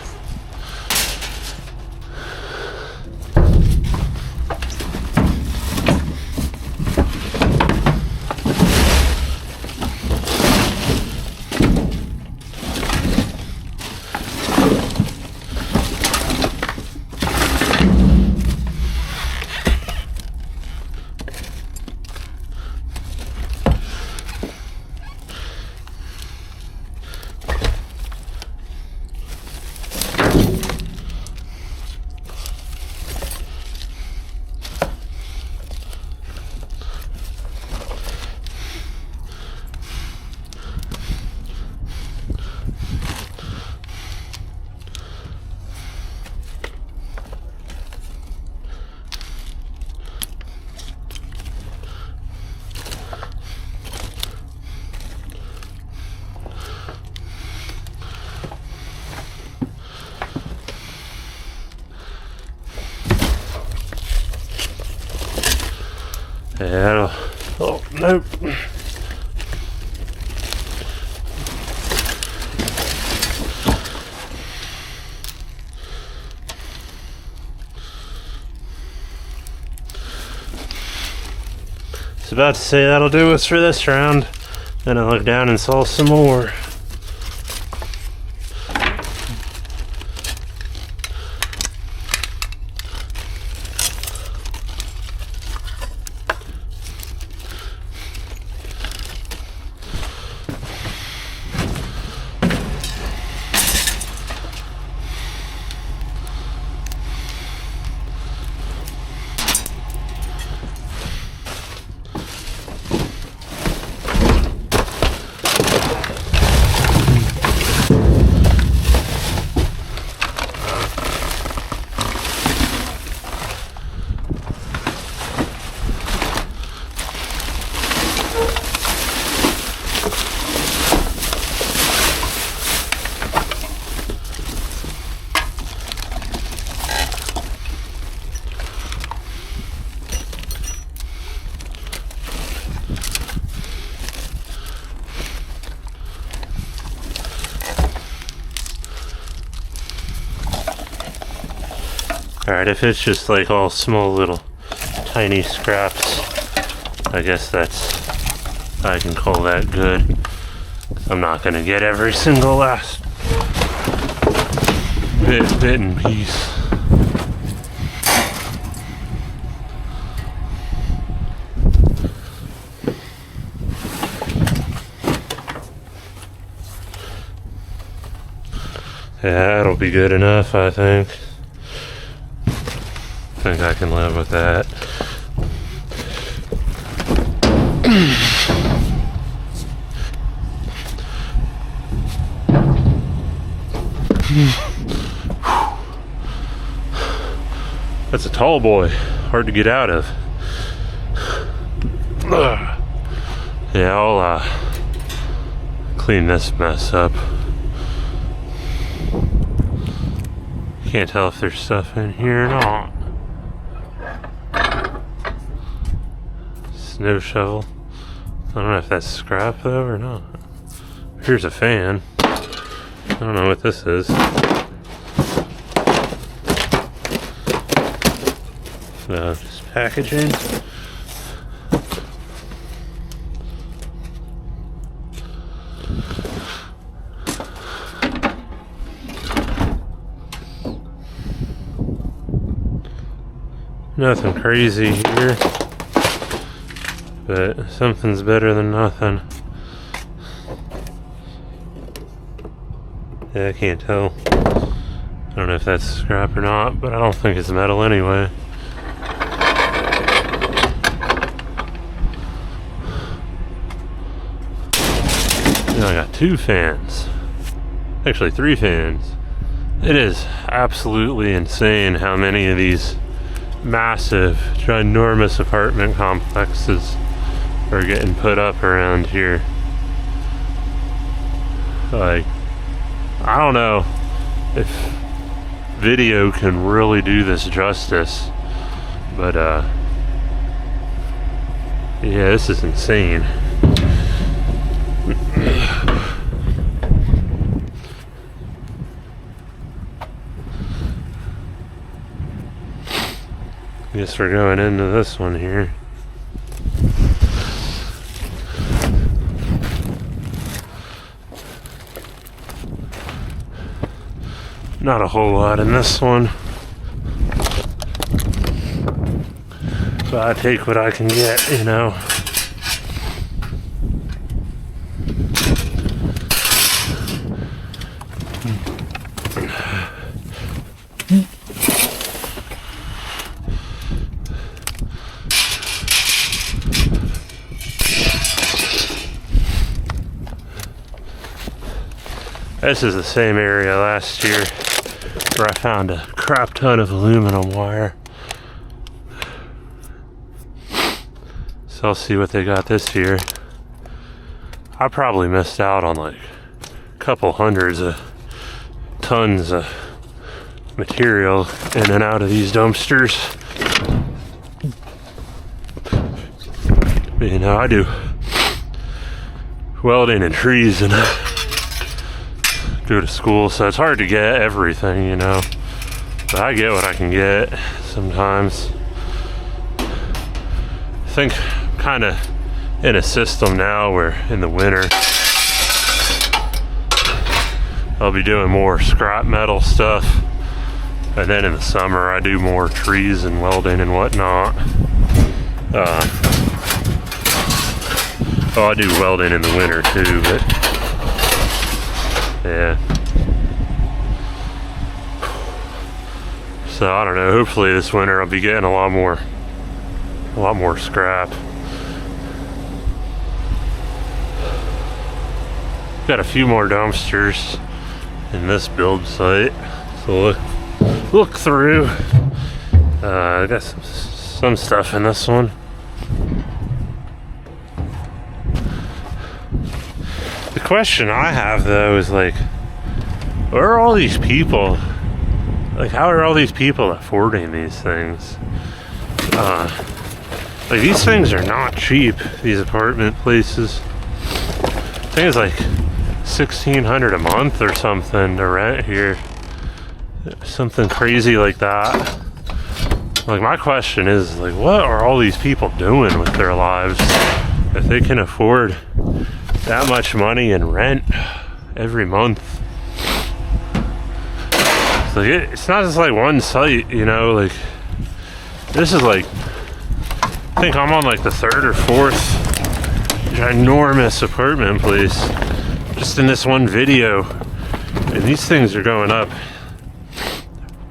Yeah, oh, nope. I was about to say that'll do us for this round. Then I looked down and saw some more. Alright, if it's just like all small little tiny scraps, I guess I can call that good. I'm not gonna get every single last bit and piece. Yeah, that'll be good enough, I think. I think I can live with that. That's a tall boy, hard to get out of. Yeah, I'll clean this mess up. Can't tell if there's stuff in here or not. Snow shovel. I don't know if that's scrap though or not. Here's a fan. I don't know what this is. Just packaging. Nothing crazy here, but something's better than nothing. Yeah, I can't tell. I don't know if that's scrap or not, but I don't think it's metal anyway. Now I got 2 fans. Actually 3 fans. It is absolutely insane how many of these massive, ginormous apartment complexes are getting put up around here. Like, I don't know if video can really do this justice, but Yeah, this is insane. Guess we're going into this one here. Not a whole lot in this one, but I take what I can get, you know. This is the same area last year where I found a crap ton of aluminum wire. So I'll see what they got this year. I probably missed out on like a couple hundreds of tons of material in and out of these dumpsters. But, you know, I do welding and trees and go to school, so it's hard to get everything, you know. But I get what I can get sometimes. I think kind of in a system now where in the winter I'll be doing more scrap metal stuff, and then in the summer I do more trees and welding and whatnot. I do welding in the winter too, but yeah. So I don't know, hopefully this winter I'll be getting a lot more scrap. Got a few more dumpsters in this build site, so look through. I got some stuff in this one. The question I have though is like, where are all these people? Like, how are all these people affording these things? Like, these things are not cheap, these apartment places. I think it's like $1,600 a month or something to rent here. Something crazy like that. Like, my question is, like, what are all these people doing with their lives if they can afford that much money in rent every month? So it's not just like one site, you know, like this is like, I think I'm on like the third or fourth ginormous apartment place just in this one video, and these things are going up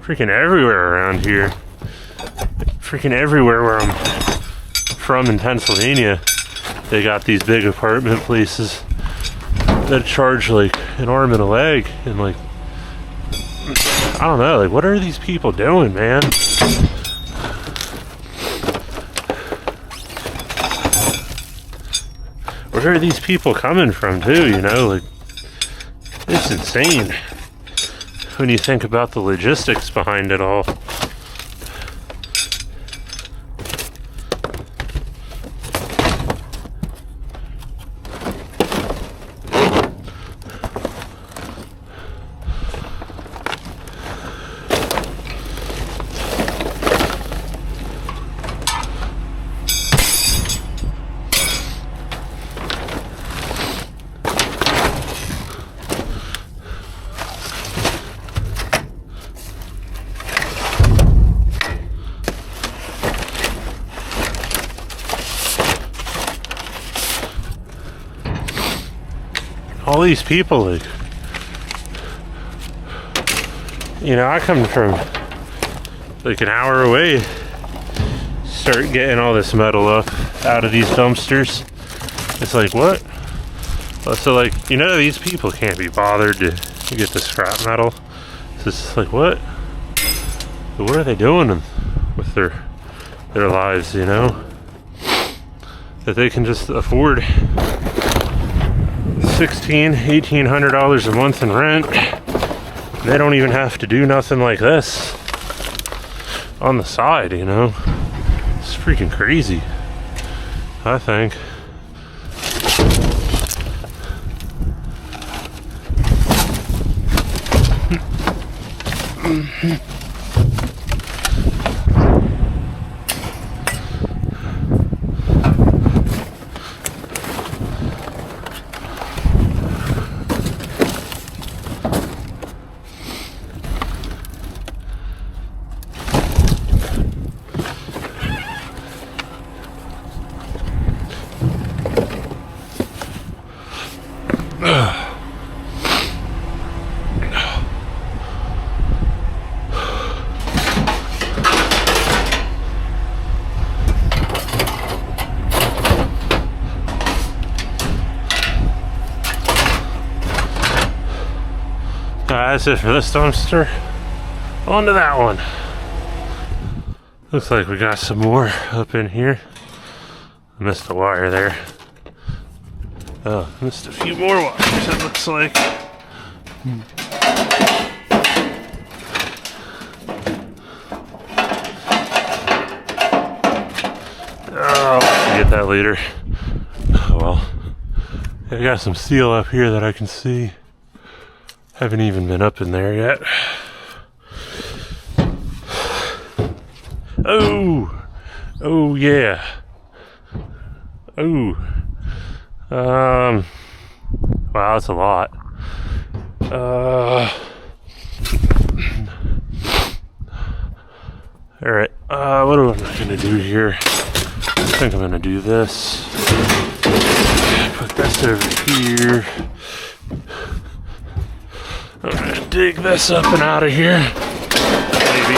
freaking everywhere around here. Freaking everywhere where I'm from in Pennsylvania, they got these big apartment places that charge like an arm and a leg, and like, I don't know, like, what are these people doing, man? Where are these people coming from, too, you know? Like, it's insane when you think about the logistics behind it all. All these people, like, you know, I come from like an hour away, start getting all this metal up out of these dumpsters. It's like, what? So like, you know, these people can't be bothered to get the scrap metal. So it's like, what are they doing with their lives, you know, that they can just afford $1,800 a month in rent. They don't even have to do nothing like this on the side, you know. It's freaking crazy. I think. That's it for this dumpster. On to that one. Looks like we got some more up in here. I missed a wire there. Oh, missed a few more wires, it looks like. Oh, get that later. Oh well. I got some steel up here that I can see. Haven't even been up in there yet. Oh! Oh yeah. Oh. Wow, that's a lot. Alright, what am I gonna do here? I think I'm gonna do this. Put this over here. I'm gonna dig this up and out of here. Maybe.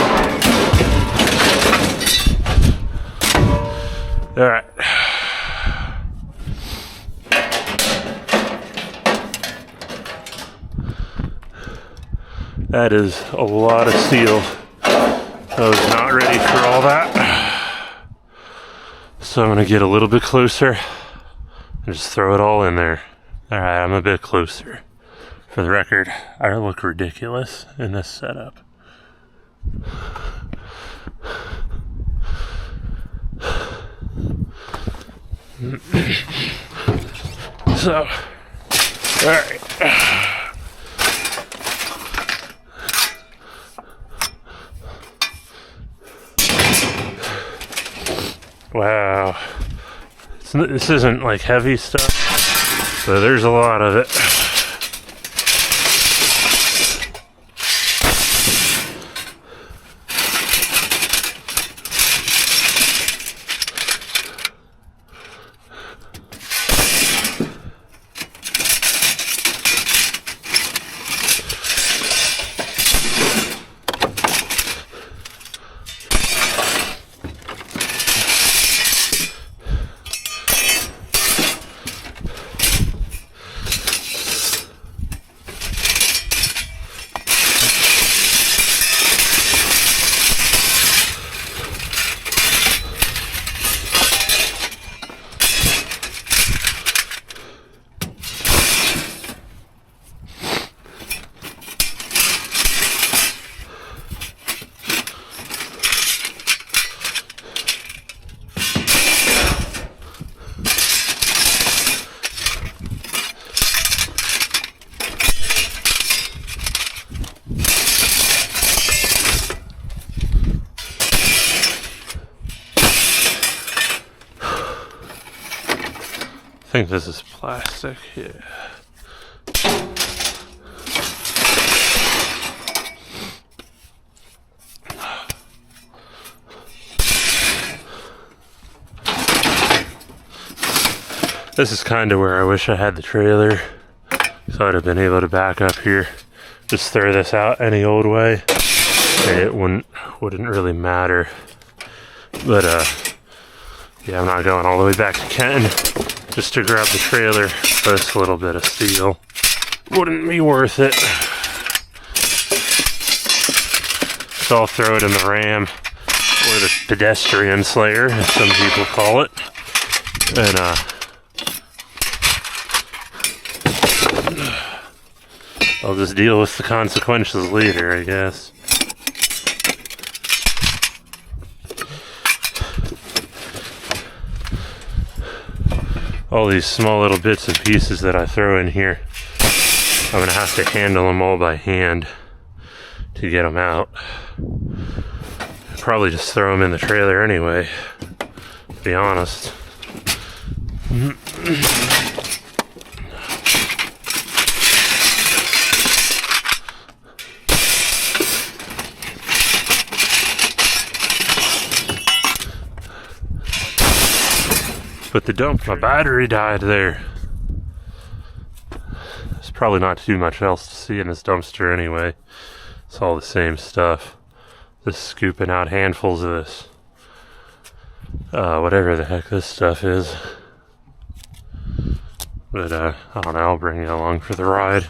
Alright. That is a lot of steel. I was not ready for all that. So I'm gonna get a little bit closer and just throw it all in there. Alright, I'm a bit closer. For the record, I look ridiculous in this setup. So, alright. Wow. This isn't like heavy stuff, but there's a lot of it. I think this is plastic, yeah. This is kind of where I wish I had the trailer, so I'd have been able to back up here, just throw this out any old way, and it wouldn't really matter. But yeah, I'm not going all the way back to Kenton just to grab the trailer for this little bit of steel. Wouldn't be worth it. So I'll throw it in the Ram, or the Pedestrian Slayer, as some people call it, and I'll just deal with the consequences later, I guess. all these small little bits and pieces that I throw in here, I'm gonna have to handle them all by hand to get them out. Probably just throw them in the trailer anyway, to be honest. But the dump, my battery died there. There's probably not too much else to see in this dumpster anyway. It's all the same stuff. Just scooping out handfuls of this. Whatever the heck this stuff is. But I don't know, I'll bring you along for the ride.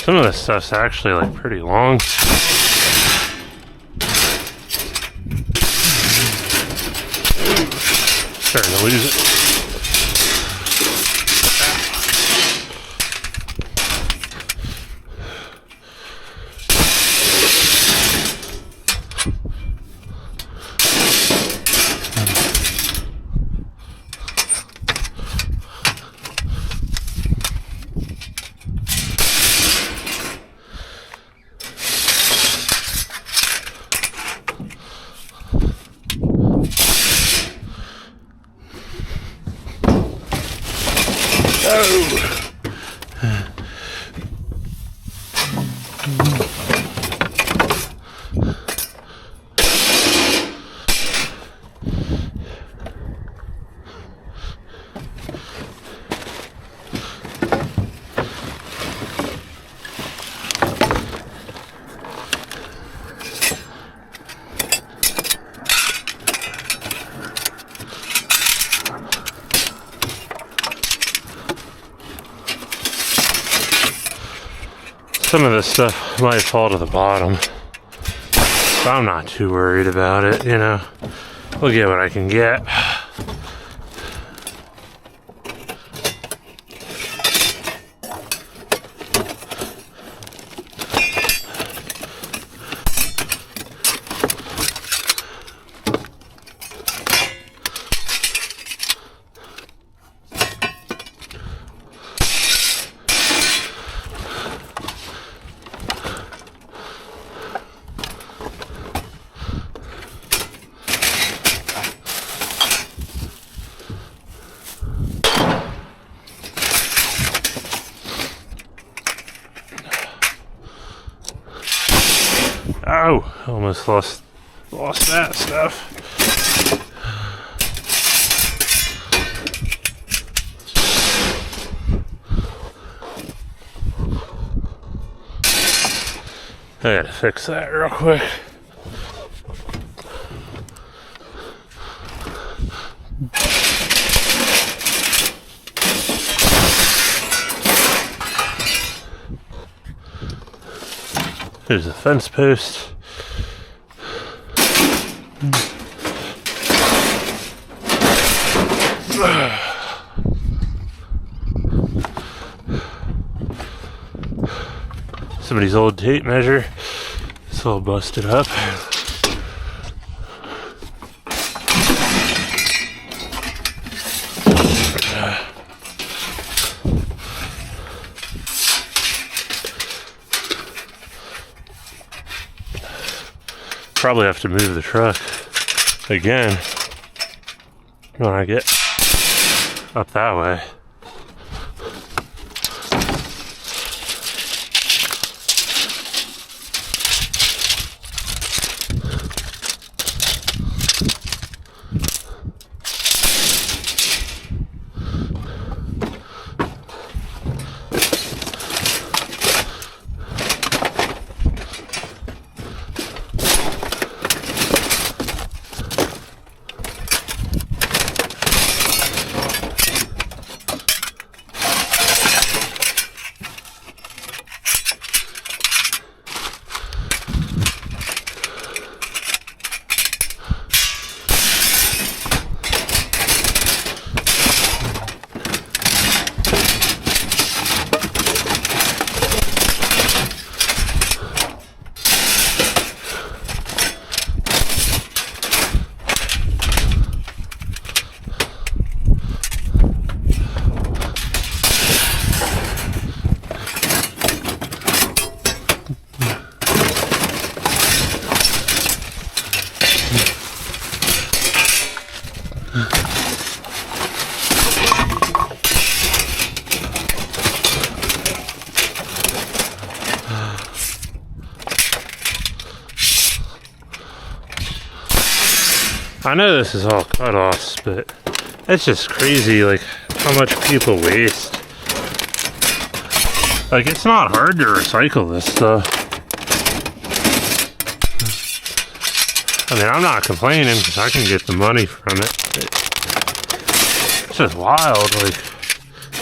Some of this stuff's actually like pretty long. Starting to lose it. Some of this stuff might fall to the bottom, but I'm not too worried about it, you know. We'll get what I can get. Oh, almost lost that stuff. I gotta fix that real quick. There's a fence post. Somebody's old tape measure. It's all busted up. Probably have to move the truck again when I get up that way. I know this is all cut-offs, but it's just crazy, like, how much people waste. Like, it's not hard to recycle this stuff. I mean, I'm not complaining because I can get the money from it. It's just wild, like,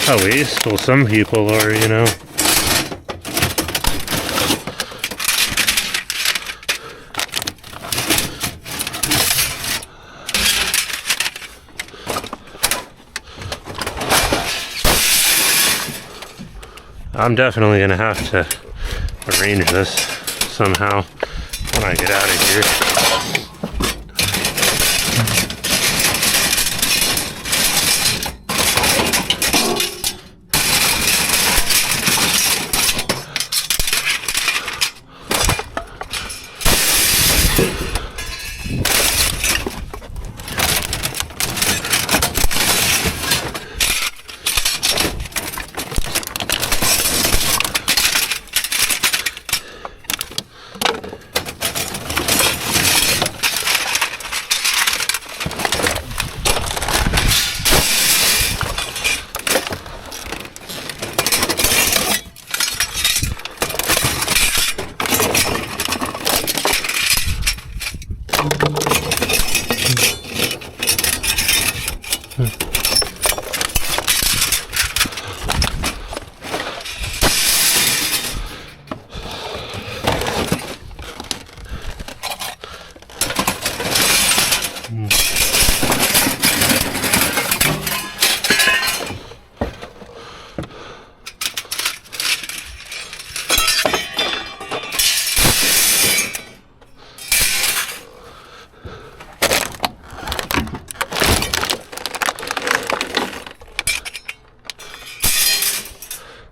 how wasteful some people are, you know? I'm definitely gonna have to arrange this somehow when I get out of here.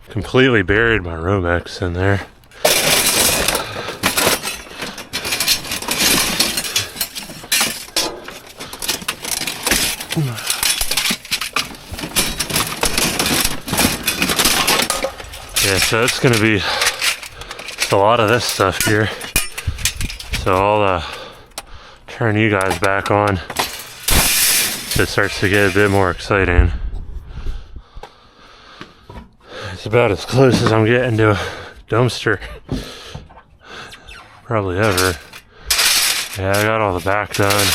Completely buried my Romex in there. Yeah, so it's gonna be a lot of this stuff here. So I'll turn you guys back on so it starts to get a bit more exciting. It's about as close as I'm getting to a dumpster probably ever. Yeah, I got all the back done.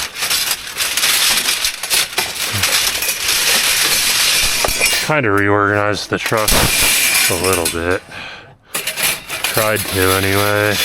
Kind of reorganized the truck a little bit. Tried to anyway.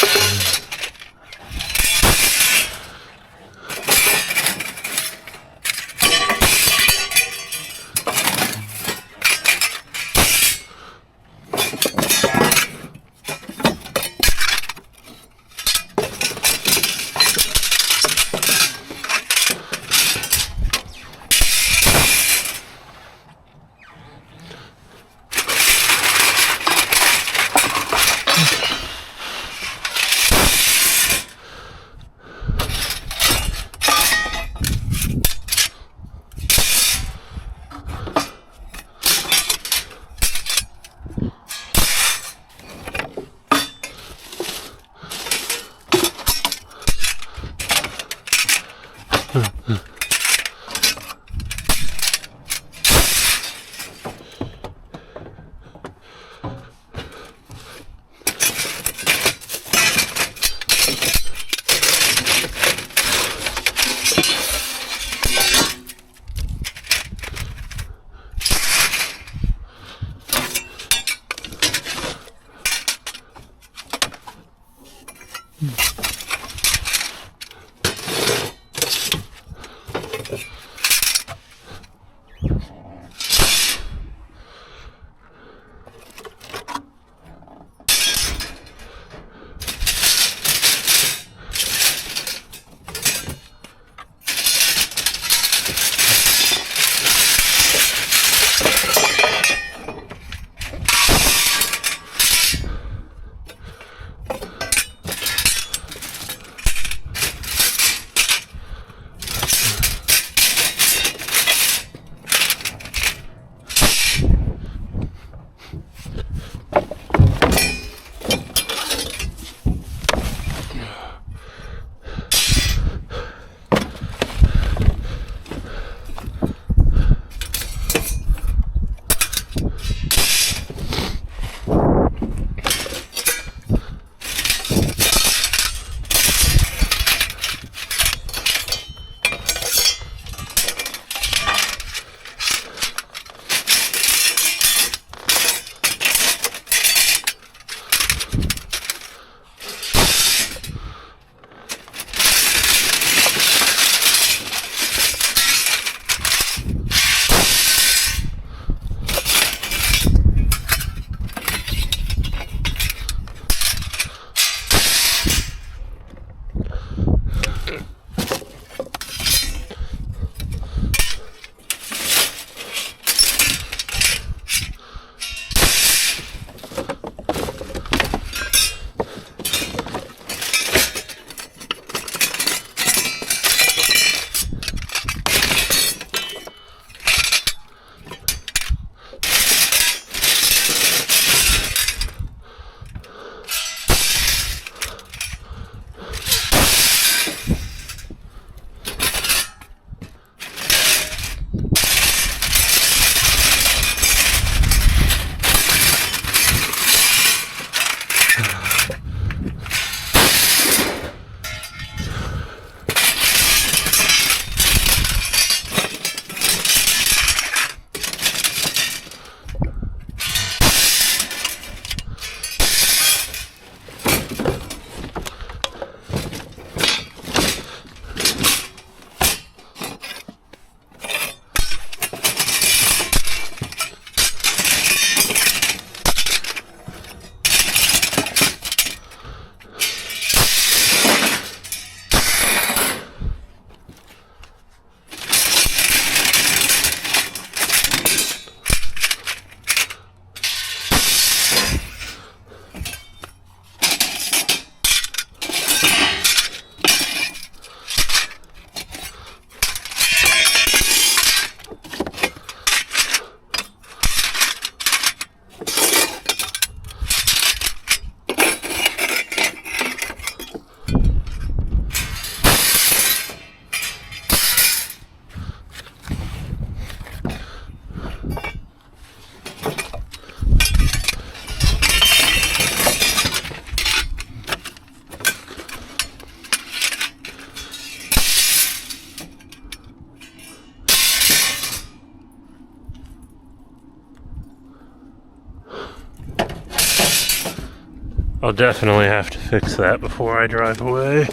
I'll definitely have to fix that before I drive away.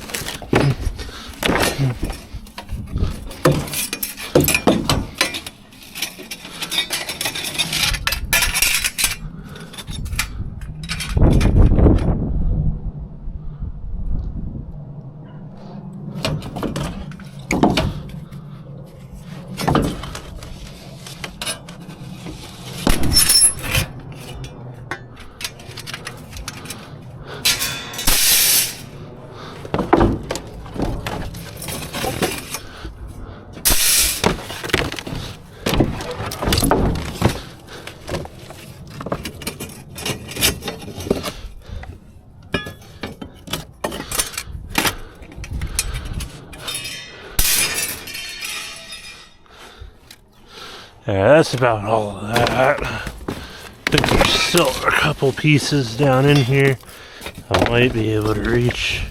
Yeah, that's about all of that. I think there's still a couple pieces down in here I might be able to reach.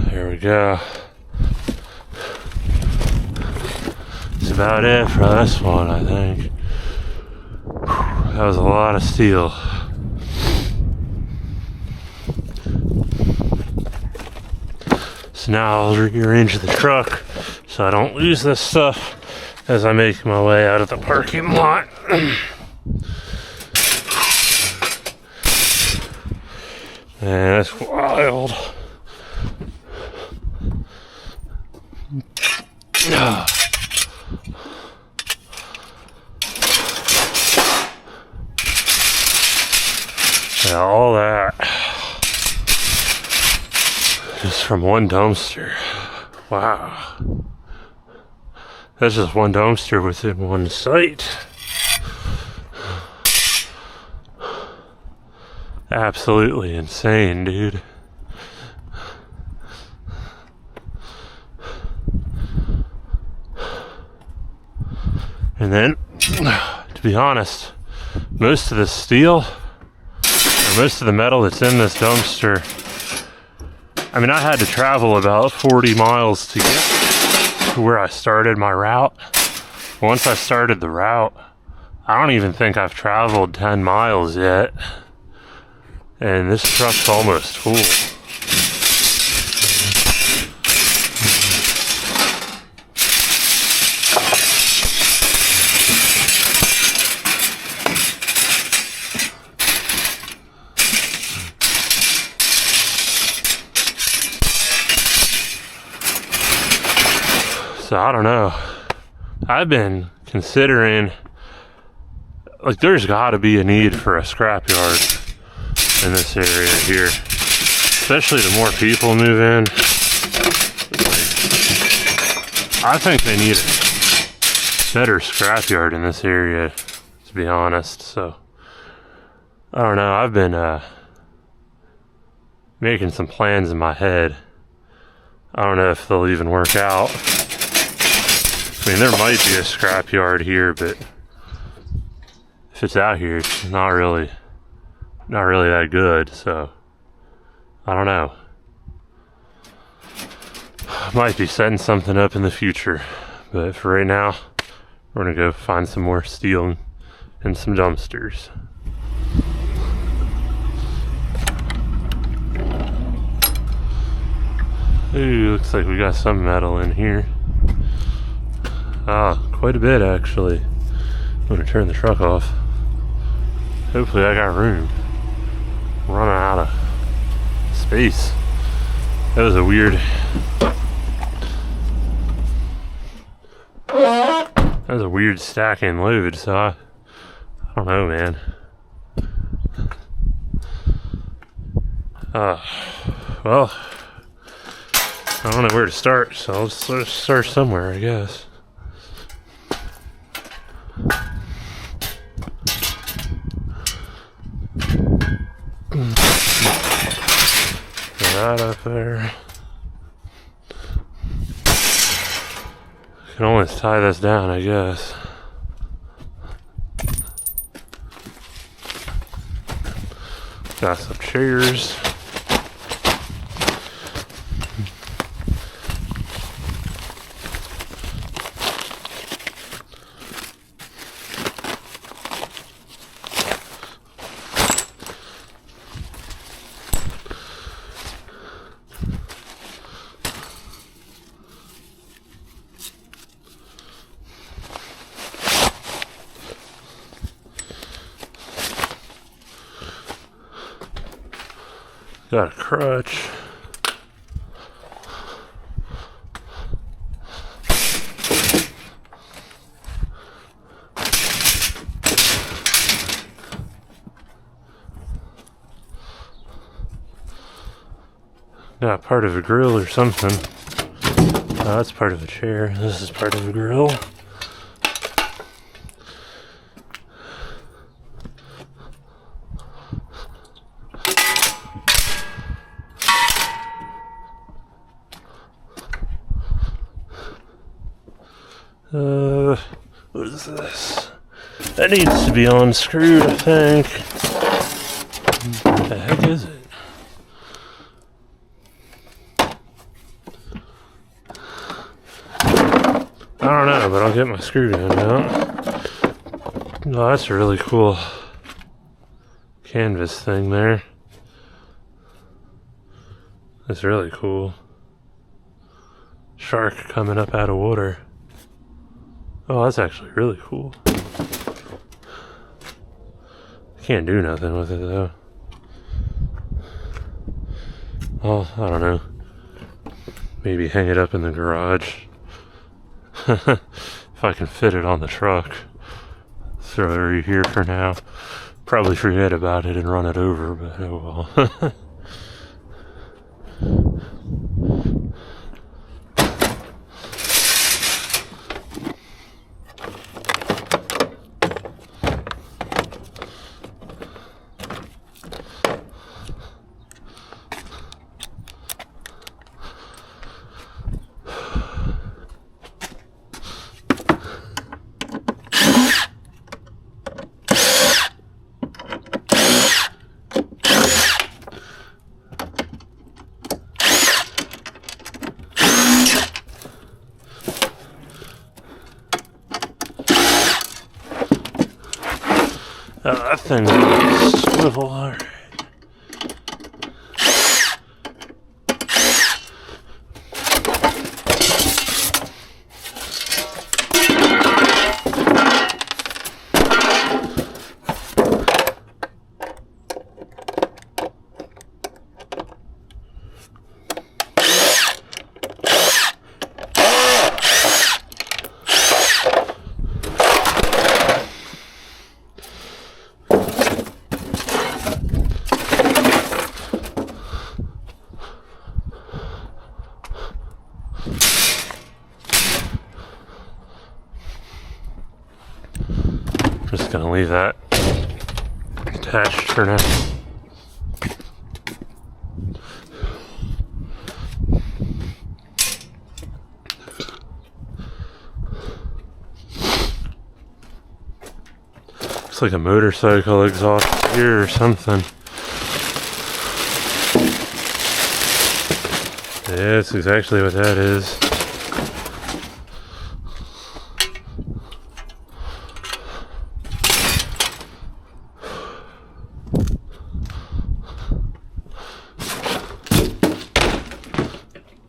There we go. That's about it for this one, I think. That was a lot of steel. So now I'll rearrange the truck so I don't lose this stuff as I make my way out of the parking lot. Man, that's wild. Yeah, all that just from one dumpster. Wow. That's just one dumpster within one site. Absolutely insane, dude. And then, to be honest, most of the steel, or most of the metal that's in this dumpster, I mean, I had to travel about 40 miles to get to where I started my route. Once I started the route, I don't even think I've traveled 10 miles yet. And this truck's almost full. So I don't know. I've been considering, like, there's got to be a need for a scrapyard in this area here, especially the more people move in. I think they need a better scrapyard in this area, to be honest. So I don't know. I've been making some plans in my head. I don't know if they'll even work out. I mean, there might be a scrapyard here, but if it's out here, it's not really that good. So I don't know. Might be setting something up in the future, but for right now, we're gonna go find some more steel and some dumpsters. Ooh, looks like we got some metal in here. Ah, quite a bit actually. I'm gonna turn the truck off. Hopefully I got room. I'm running out of space. That was a weird stacking load, so I don't know, man. Well, I don't know where to start, so I'll just start somewhere, I guess. Right up there. Can always tie this down, I guess. Got some chairs. Got a crutch. Got part of a grill or something. Oh, that's part of a chair. This is part of a grill. What is this? That needs to be unscrewed, I think. What the heck is it? I don't know, but I'll get my screw gun out. Oh, that's a really cool canvas thing there. That's really cool. Shark coming up out of water. Oh, that's actually really cool. Can't do nothing with it though. Oh, I don't know. Maybe hang it up in the garage. If I can fit it on the truck. Throw it right here for now. Probably forget about it and run it over, but oh well. Oh, that thing's gonna swivel, alright. Just gonna leave that attached for now. Looks like a motorcycle exhaust here or something. Yeah, that's exactly what that is.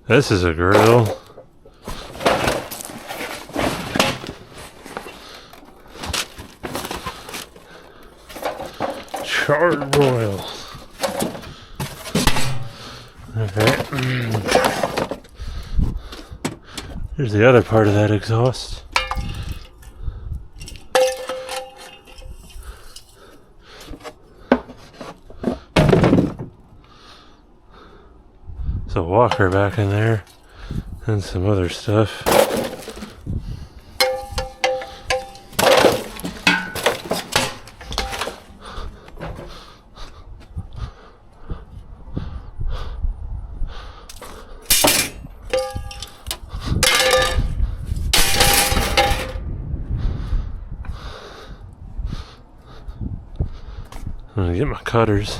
This is a grill. Charred broil. Okay. Here's the other part of that exhaust. A walker back in there and some other stuff. I'm gonna get my cutters.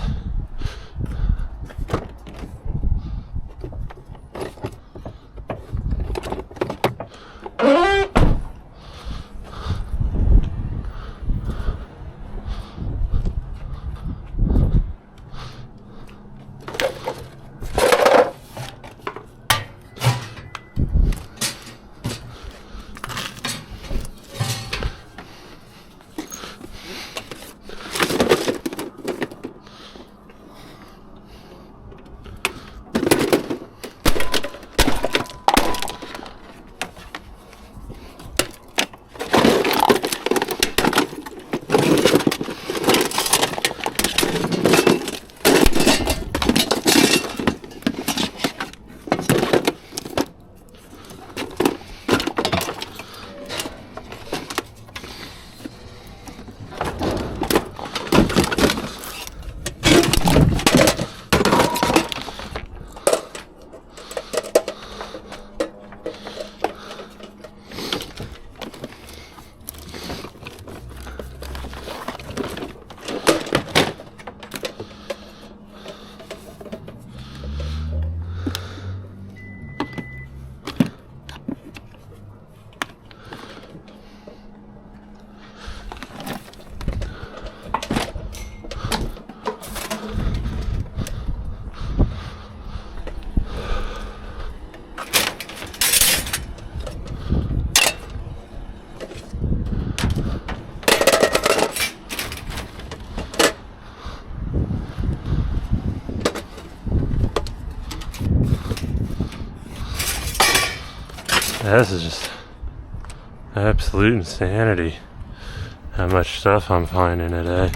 This is just absolute insanity. How much stuff I'm finding today.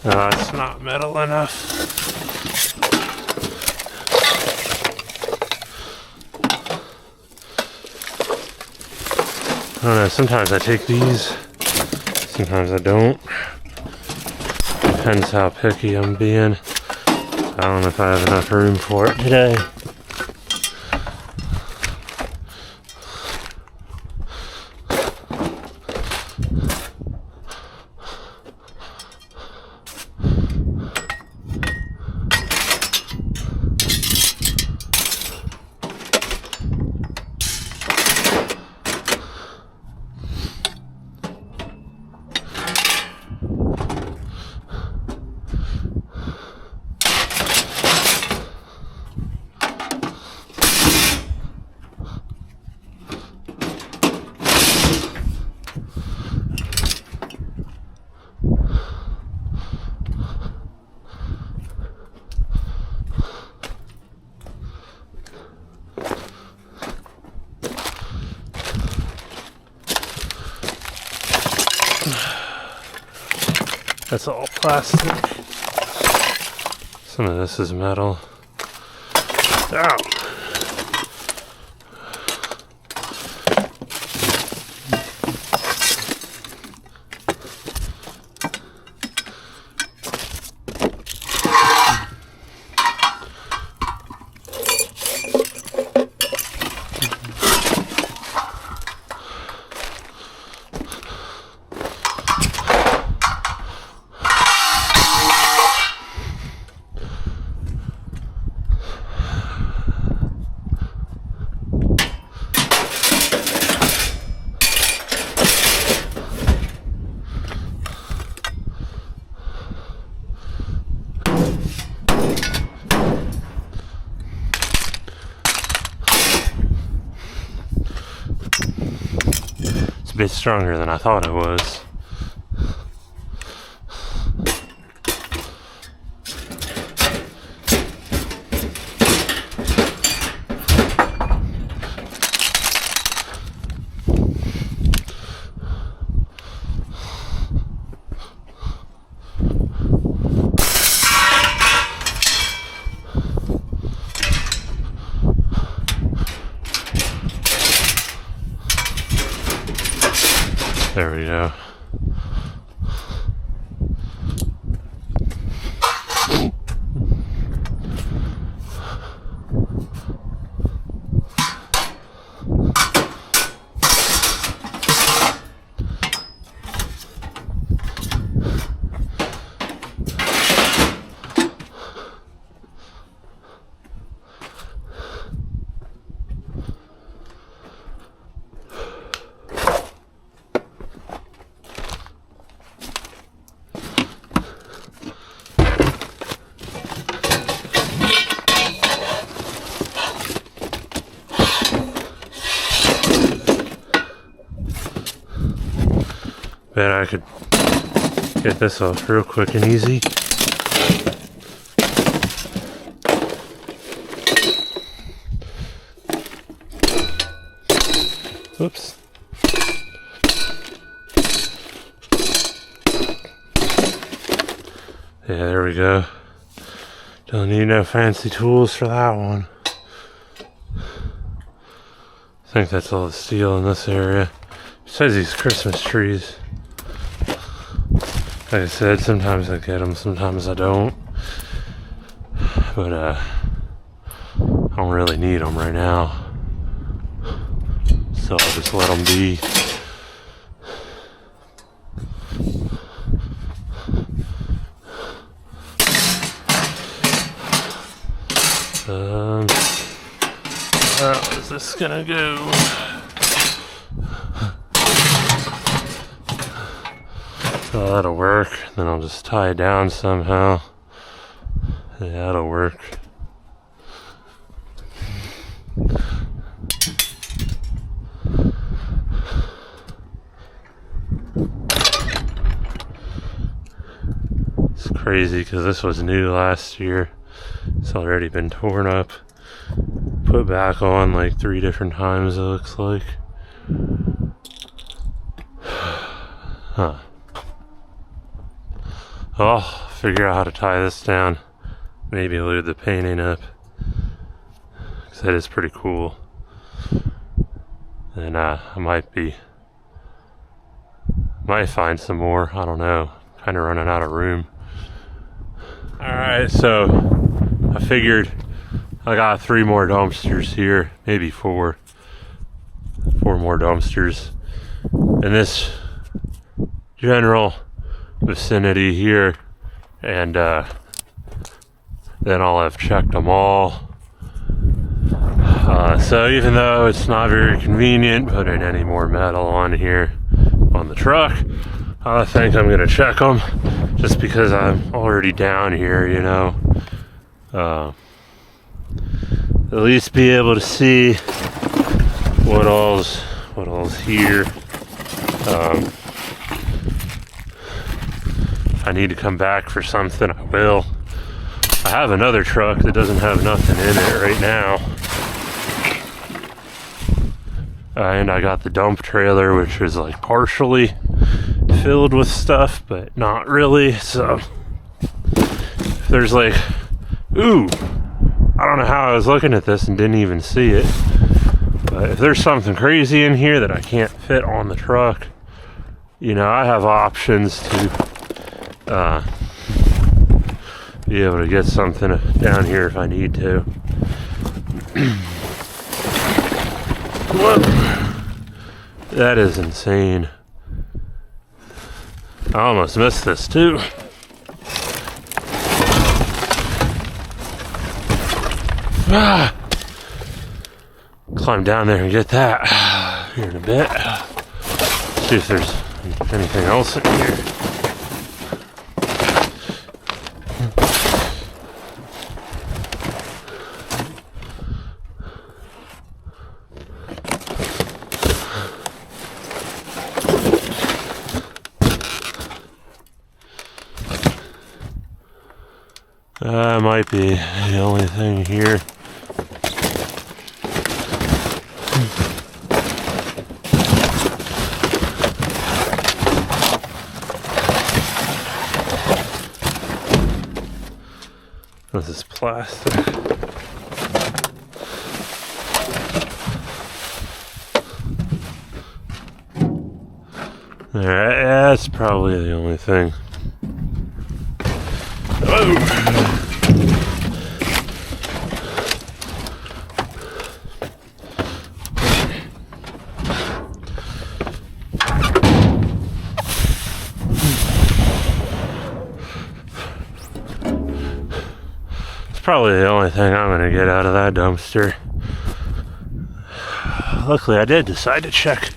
No, it's not metal enough. I don't know, sometimes I take these, sometimes I don't. Depends how picky I'm being. I don't know if I have enough room for it today. That's all plastic. Some of this is metal. Ow! It's a bit stronger than I thought it was. There we go. Bet I could get this off real quick and easy. Oops. Yeah, there we go. Don't need no fancy tools for that one. I think that's all the steel in this area. Besides these Christmas trees. Like I said, sometimes I get them, sometimes I don't. But I don't really need them right now. So I'll just let them be. How is this gonna go? So that'll work. Then I'll just tie it down somehow. Yeah, that'll work. It's crazy because this was new last year. It's already been torn up, put back on like 3 different times, it looks like. Huh. I'll figure out how to tie this down. Maybe load the painting up. Because that is pretty cool. And I might find some more. I don't know. Kind of running out of room. Alright, so I figured I got 3 more dumpsters here, maybe 4 more dumpsters in this general vicinity here, and then I'll have checked them all. So even though it's not very convenient putting any more metal on here on the truck, I think I'm gonna check them just because I'm already down here, you know. At least be able to see what all's here. If I need to come back for something, I will. I have another truck that doesn't have nothing in it right now. And I got the dump trailer, which is like partially filled with stuff, but not really. So if there's like, ooh, I don't know how I was looking at this and didn't even see it. But if there's something crazy in here that I can't fit on the truck, you know, I have options to be able to get something down here if I need to. Whoa. That is insane. I almost missed this too. Climb down there and get that here in a bit. See if there's anything else in here. That might be the only thing here. This is plastic. Alright, that's probably the only thing. Oh. Probably the only thing I'm going to get out of that dumpster. Luckily I did decide to check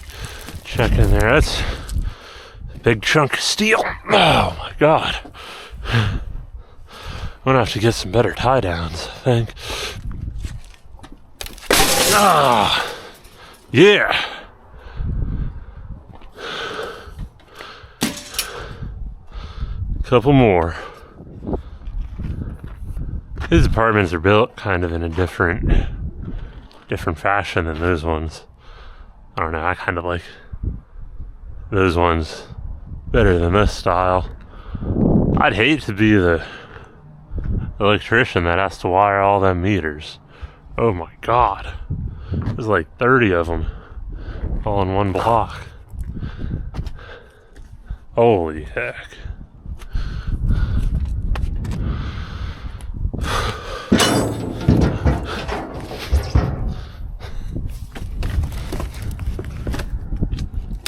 in there. That's a big chunk of steel. Oh my god. I'm going to have to get some better tie downs, I think. Ah, yeah. Couple more. These apartments are built kind of in a different fashion than those ones. I don't know, I kind of like those ones better than this style. I'd hate to be the electrician that has to wire all them meters. Oh my god. There's like 30 of them all in one block. Holy heck.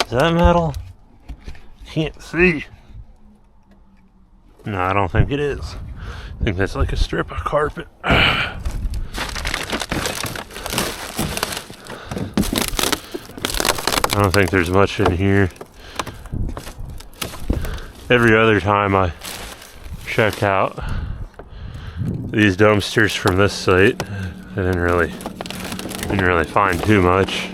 Is that metal? Can't see. No, I don't think it is. I think that's like a strip of carpet. I don't think there's much in here. Every other time I check out these dumpsters from this site, I didn't really find too much.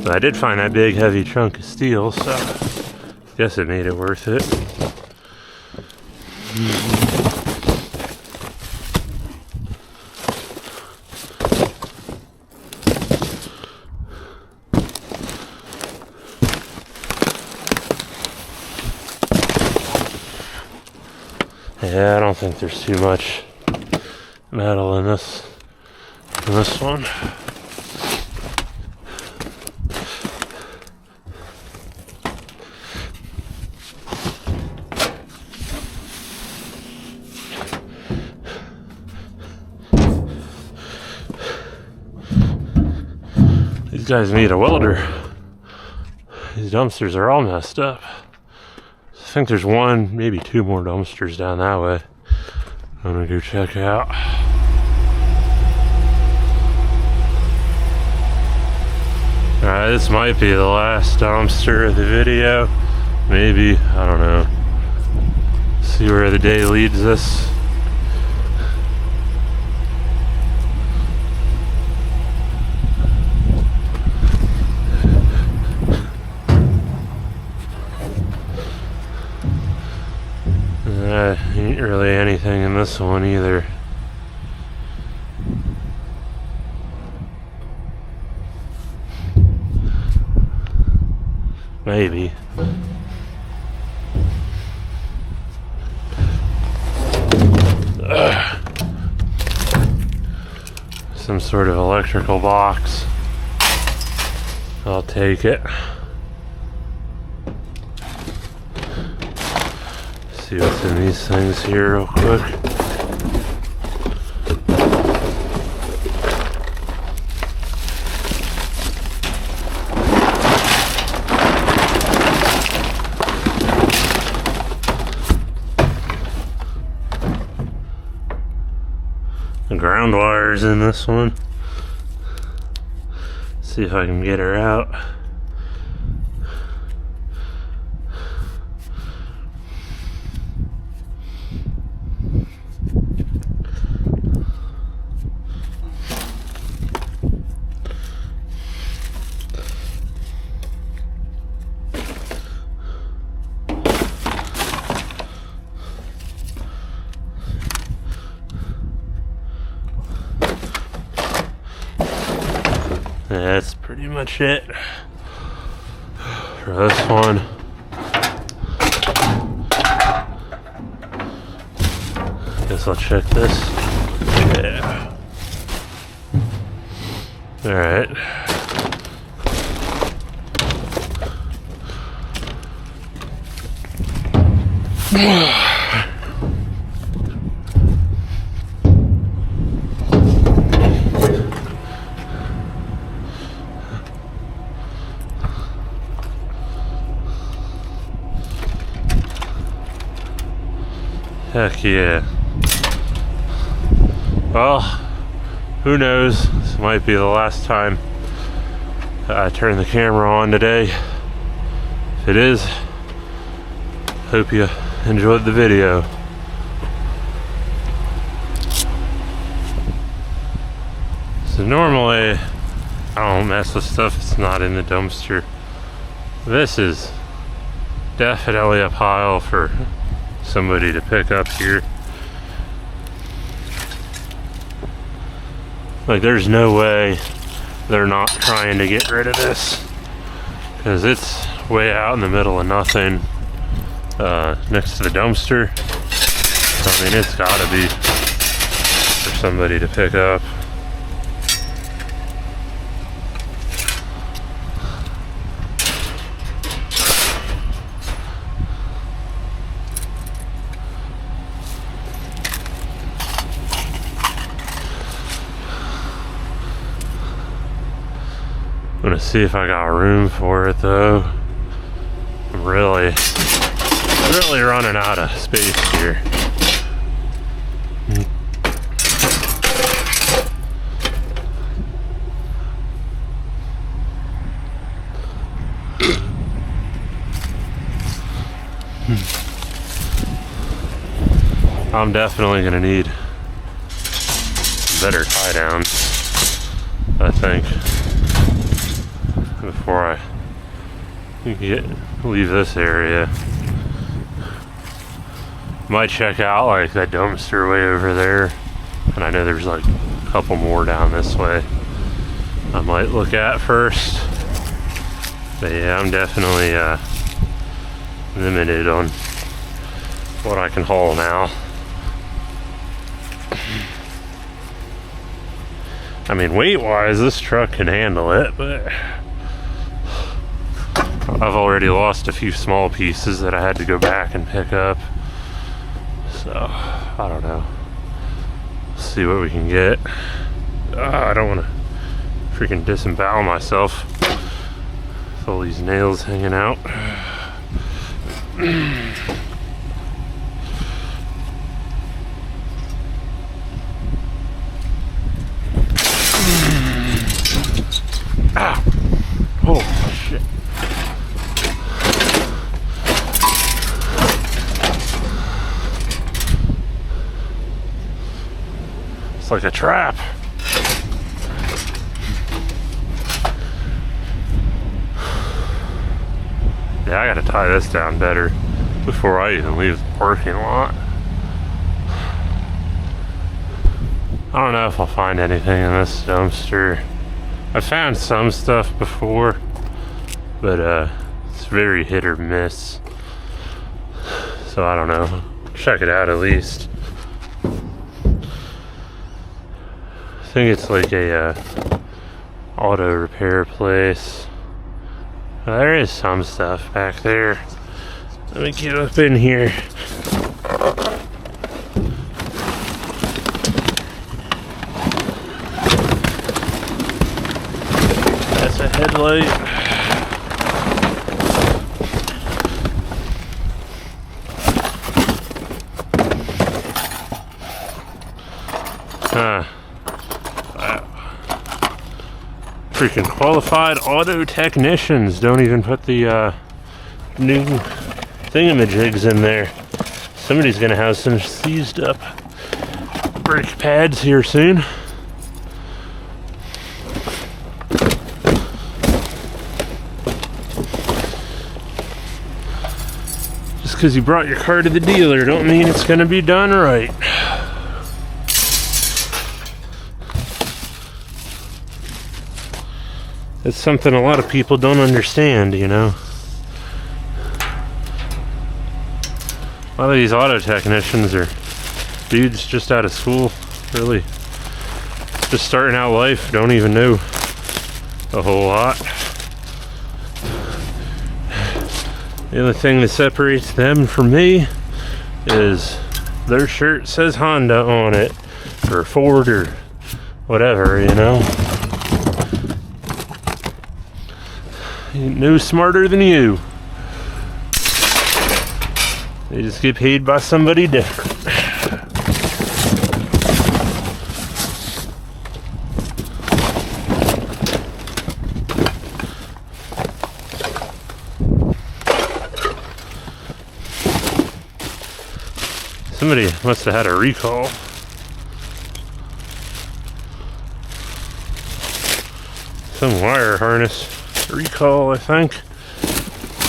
But I did find that big heavy chunk of steel, so I guess it made it worth it. Yeah, I don't think there's too much metal in this one. These guys need a welder. These dumpsters are all messed up. I think there's one, maybe two more dumpsters down that way. I'm gonna go check out. Alright, this might be the last dumpster of the video. Maybe, I don't know. See where the day leads us. Ain't really anything in this one either. Maybe. Some sort of electrical box. I'll take it. See what's in these things here real quick. The ground wire's in this one. See if I can get her out. That's pretty much it for this one. Guess I'll check this. Yeah. Alright. Heck yeah. Well, who knows? This might be the last time I turn the camera on today. If it is, hope you enjoyed the video. So normally, I don't mess with stuff that's not in the dumpster. This is definitely a pile for somebody to pick up here. Like, there's no way they're not trying to get rid of this, because it's way out in the middle of nothing, next to the dumpster. So, I mean, it's gotta be for somebody to pick up. I'm gonna see if I got room for it though. I'm really running out of space here. I'm definitely gonna need better tie downs, I think, before I leave this area. Might check out like that dumpster way over there, and I know there's like a couple more down this way I might look at first. But yeah, I'm definitely limited on what I can haul now. I mean, weight-wise, this truck can handle it, but I've already lost a few small pieces that I had to go back and pick up. So, I don't know. See what we can get. I don't want to freaking disembowel myself with all these nails hanging out. Ow. Oh, shit. It's like a trap. Yeah, I gotta tie this down better before I even leave the parking lot. I don't know if I'll find anything in this dumpster. I found some stuff before, but it's very hit or miss. So I don't know. Check it out at least. I think it's like a auto repair place. There is some stuff back there. Let me get up in here. That's a headlight. Freaking qualified auto technicians don't even put the new thingamajigs in there. Somebody's gonna have some seized up brake pads here soon. Just because you brought your car to the dealer don't mean it's gonna be done right. It's something a lot of people don't understand, you know. A lot of these auto technicians are dudes just out of school, really. Just starting out life, don't even know a whole lot. The only thing that separates them from me is their shirt says Honda on it, or Ford, or whatever, you know. Ain't no smarter than you. They just get paid by somebody different. Somebody must have had a recall. Some wire harness recall, I think.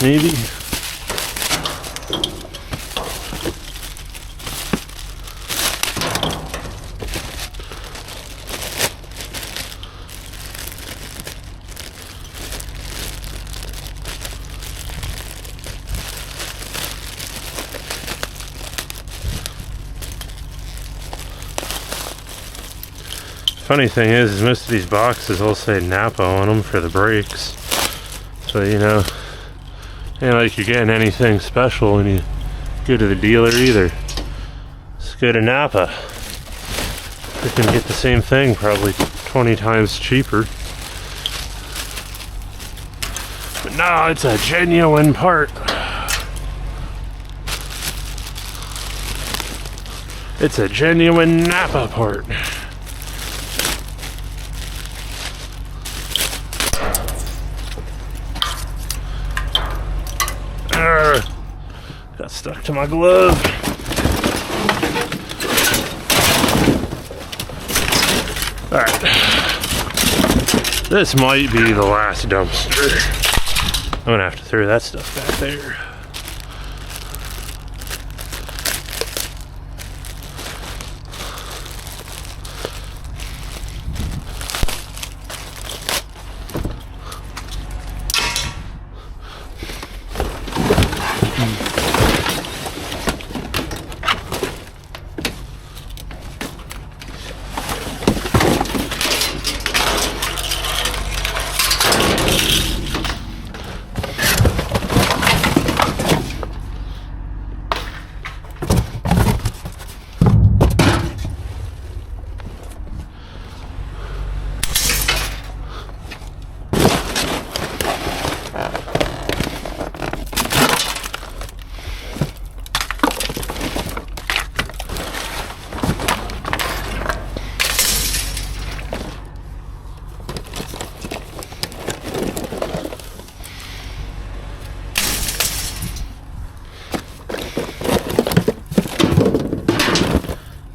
Maybe. Funny thing is most of these boxes will say Napa on them for the brakes. So, you know, ain't like you're getting anything special when you go to the dealer either. Just go to Napa. You can get the same thing, probably 20 times cheaper. But no, it's a genuine part. It's a genuine Napa part. Got stuck to my glove. Alright. This might be the last dumpster. I'm gonna have to throw that stuff back there.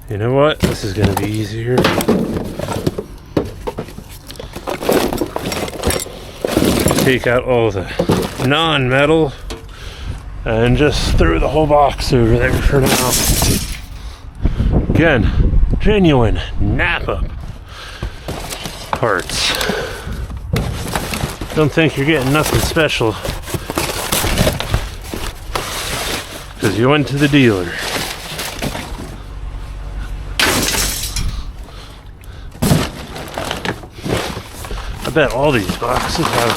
You know what? This is gonna be easier. Take out all the non-metal and just throw the whole box over there for now. Again, genuine Napa parts. Don't think you're getting nothing special because you went to the dealer. I bet all these boxes have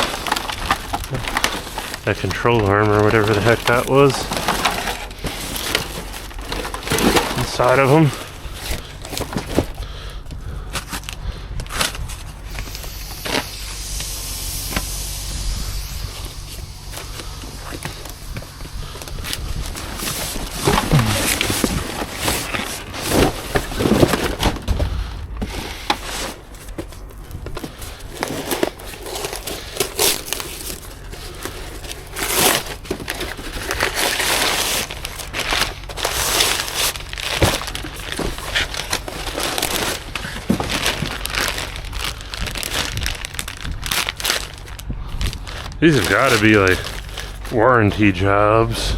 that control arm or whatever the heck that was inside of them. These have got to be like warranty jobs.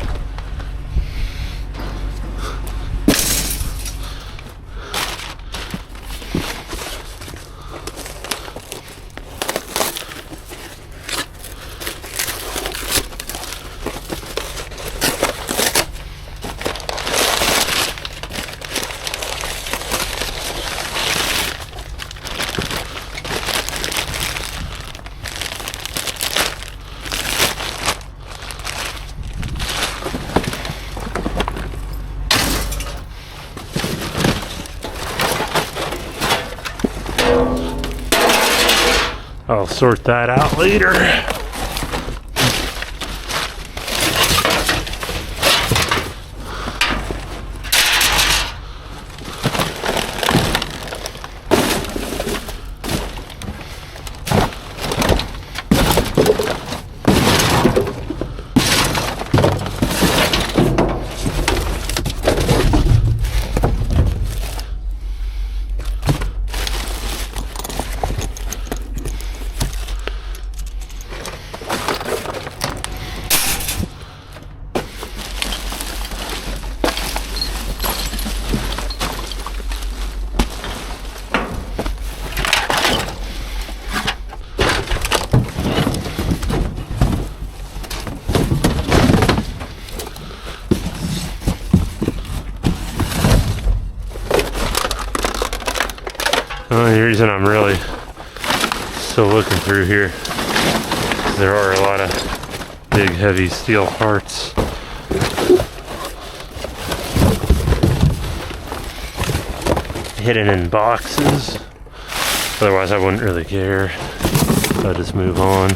I'll sort that out later. The only reason I'm really still looking through here, there are a lot of big heavy steel parts. Hidden in boxes. Otherwise I wouldn't really care. I'll just move on.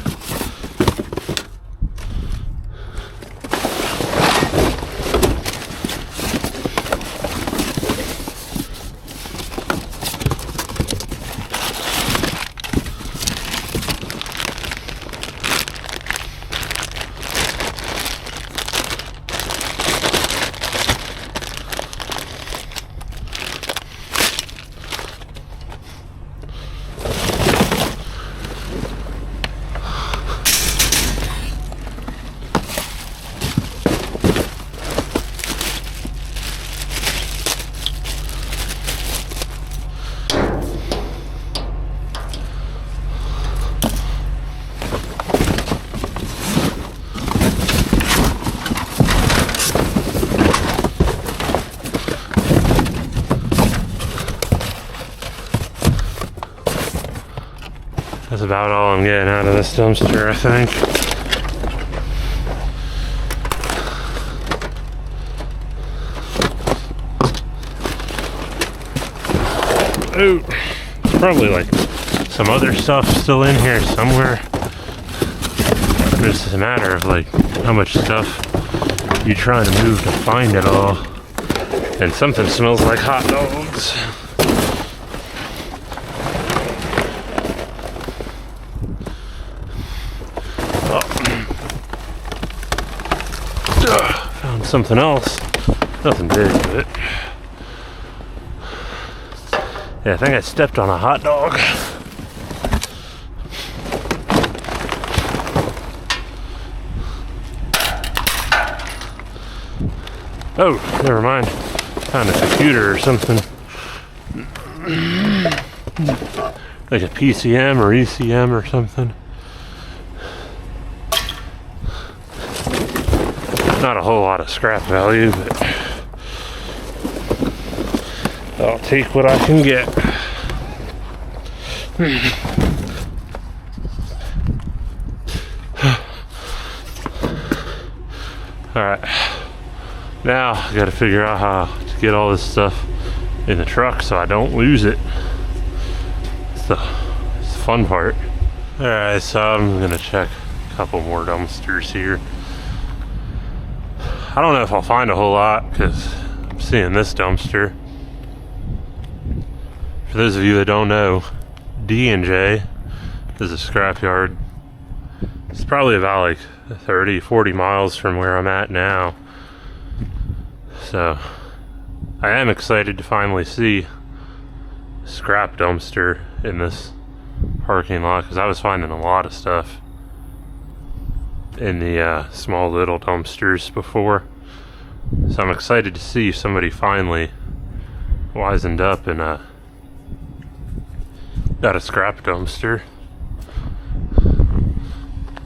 That's about all I'm getting out of this dumpster, I think. Ooh, there's probably like some other stuff still in here somewhere. It's just a matter of like how much stuff you're trying to move to find it all. And something smells like hot dogs. Found something else. Nothing big, but yeah, I think I stepped on a hot dog. Oh, never mind. Found a computer or something. Like a PCM or ECM or something. Not a whole lot of scrap value, but I'll take what I can get. Alright, now I gotta figure out how to get all this stuff in the truck so I don't lose it. It's the fun part. Alright, so I'm gonna check a couple more dumpsters here. I don't know if I'll find a whole lot because I'm seeing this dumpster. For those of you that don't know, D&J is a scrapyard. It's probably about like 30-40 miles from where I'm at now. So I am excited to finally see a scrap dumpster in this parking lot because I was finding a lot of stuff in the small little dumpsters before. So I'm excited to see somebody finally wisened up and got a scrap dumpster.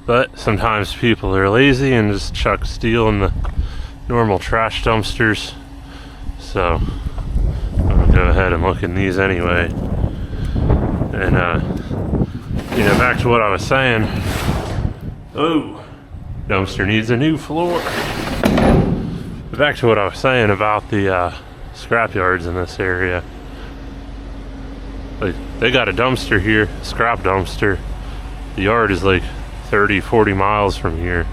But sometimes people are lazy and just chuck steel in the normal trash dumpsters. So I'm gonna go ahead and look in these anyway. And you know, back to what I was saying. Oh, dumpster needs a new floor. But back to what I was saying about the scrap yards in this area. Like, they got a dumpster here, a scrap dumpster. The yard is like 30-40 miles from here.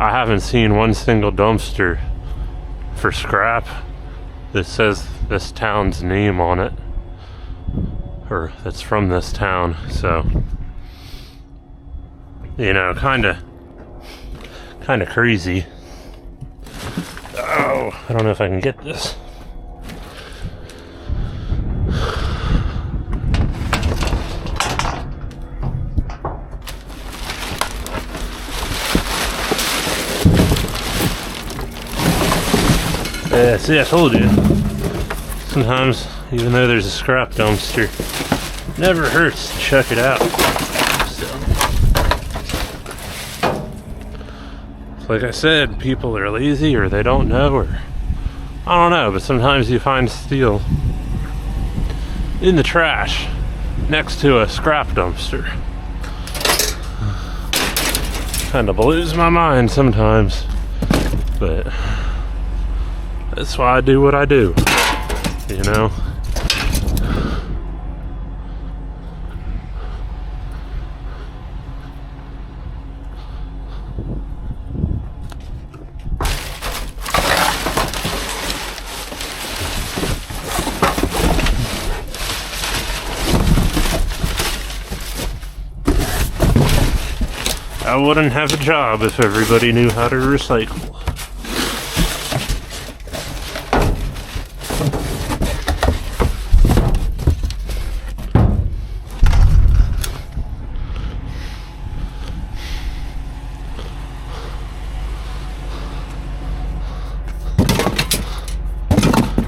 I haven't seen one single dumpster for scrap that says this town's name on it, or that's from this town. So, you know, kind of crazy. Oh, I don't know if I can get this. Yeah, see, I told you. Sometimes, even though there's a scrap dumpster, it never hurts to check it out. So, like I said, people are lazy or they don't know, or I don't know, but sometimes you find steel in the trash next to a scrap dumpster. Kind of blows my mind sometimes, but that's why I do what I do, you know? I wouldn't have a job if everybody knew how to recycle.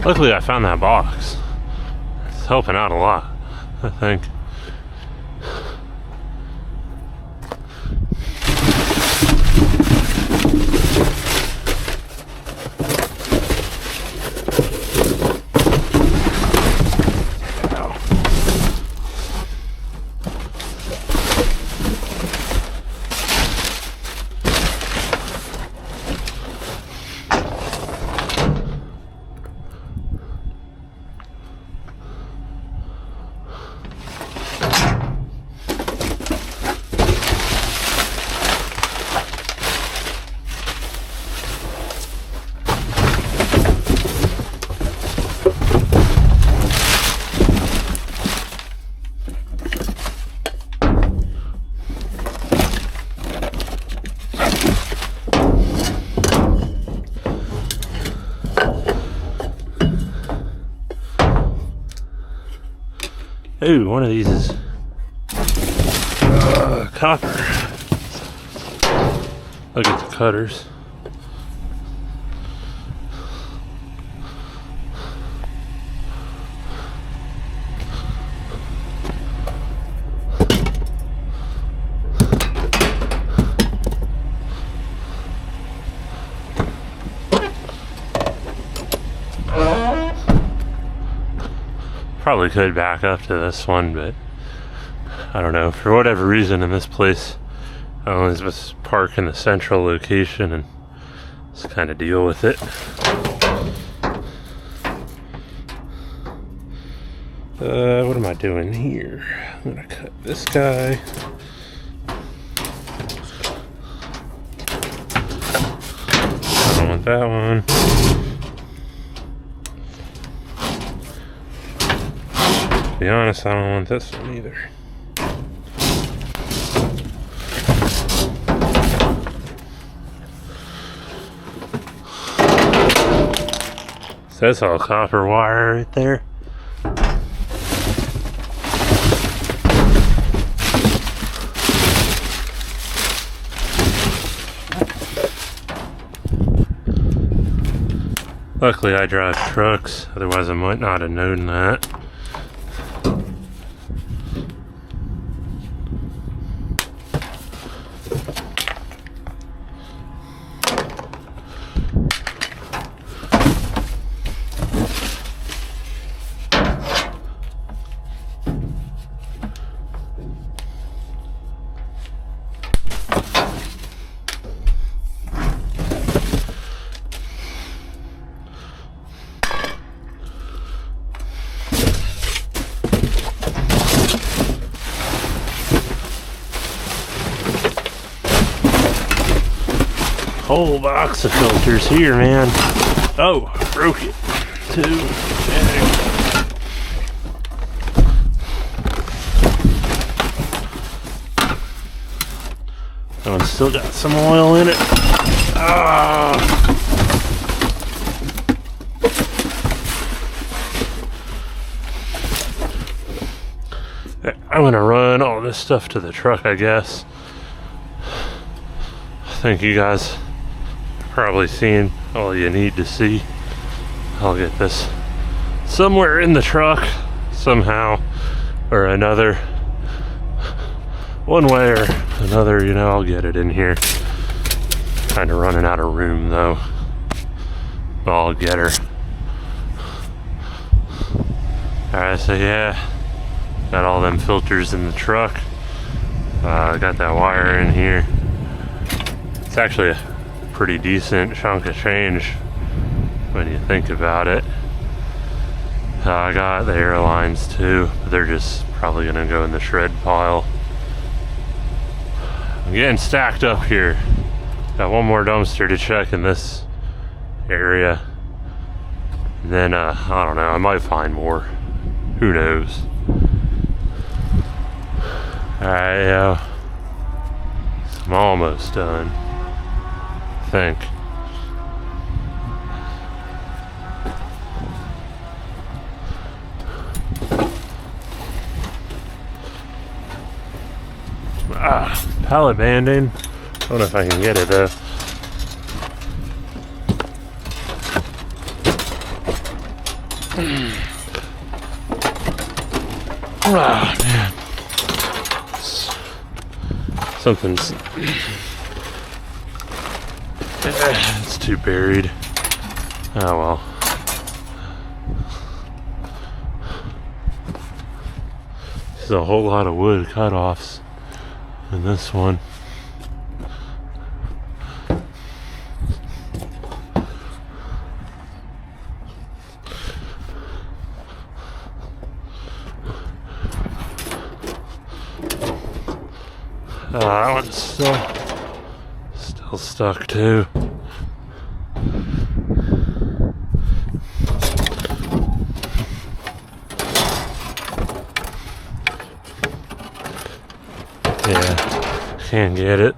Luckily I found that box. It's helping out a lot, I think. Ooh, one of these is copper. Look at the cutters. Probably could back up to this one, but I don't know. For whatever reason in this place, I always just park in the central location and just kind of deal with it. What am I doing here? I'm gonna cut this guy. I don't want that one. To be honest, I don't want this one either. So that's all copper wire right there. Luckily I drive trucks, otherwise I might not have known that. Whole box of filters here, man. Oh, I broke it too. That one's still got some oil in it. Ah. I'm gonna run all this stuff to the truck, I guess. I think you guys probably seen all you need to see. I'll get this somewhere in the truck somehow or another. One way or another, you know, I'll get it in here. Kind of running out of room though. But I'll get her. Alright, so yeah, got all them filters in the truck. Got that wire in here. It's actually a pretty decent chunk of change when you think about it. I got the airlines too, but they're just probably gonna go in the shred pile. I'm getting stacked up here. Got one more dumpster to check in this area. And then, I don't know, I might find more. Who knows? Alright, so I'm almost done, I think. Pallet banding. I don't know if I can get it though. Oh man. Something's... it's too buried. Oh well. There's a whole lot of wood cut-offs in this one. That one's still stuck too. Yeah, can't get it.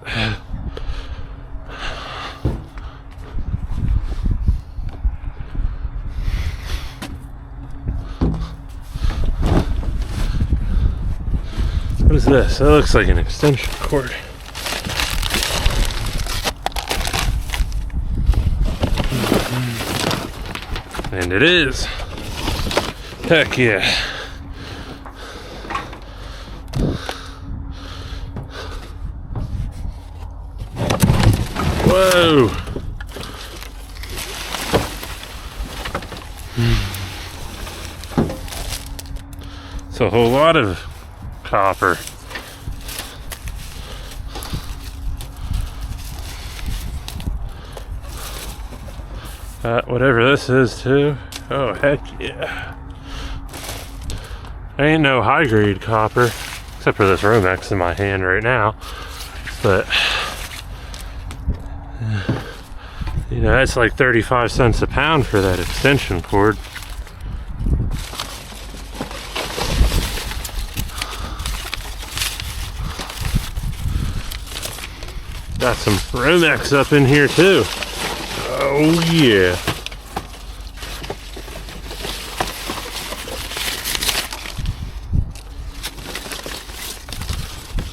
What is this? That looks like an extension cord. And it is. Heck yeah. Whoa. It's a whole lot of copper. Whatever this is too. Oh heck yeah. Ain't no high grade copper, except for this Romex in my hand right now. But you know, that's like 35 cents a pound for that extension cord. Got some Romex up in here too. Oh yeah.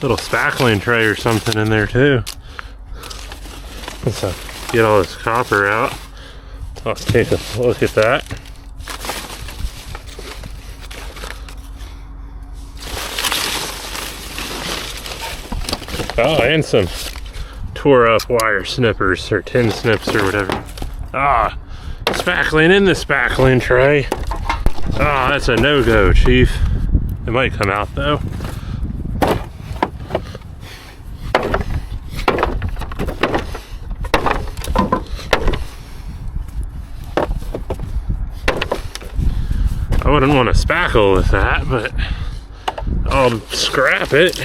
Little spackling tray or something in there too. Let's get all this copper out. Let's take a look at that. Oh, and some tore up wire snippers or tin snips or whatever. Spackling in the spackling tray. That's a no-go, Chief. It might come out though. I wouldn't want to spackle with that, but I'll scrap it.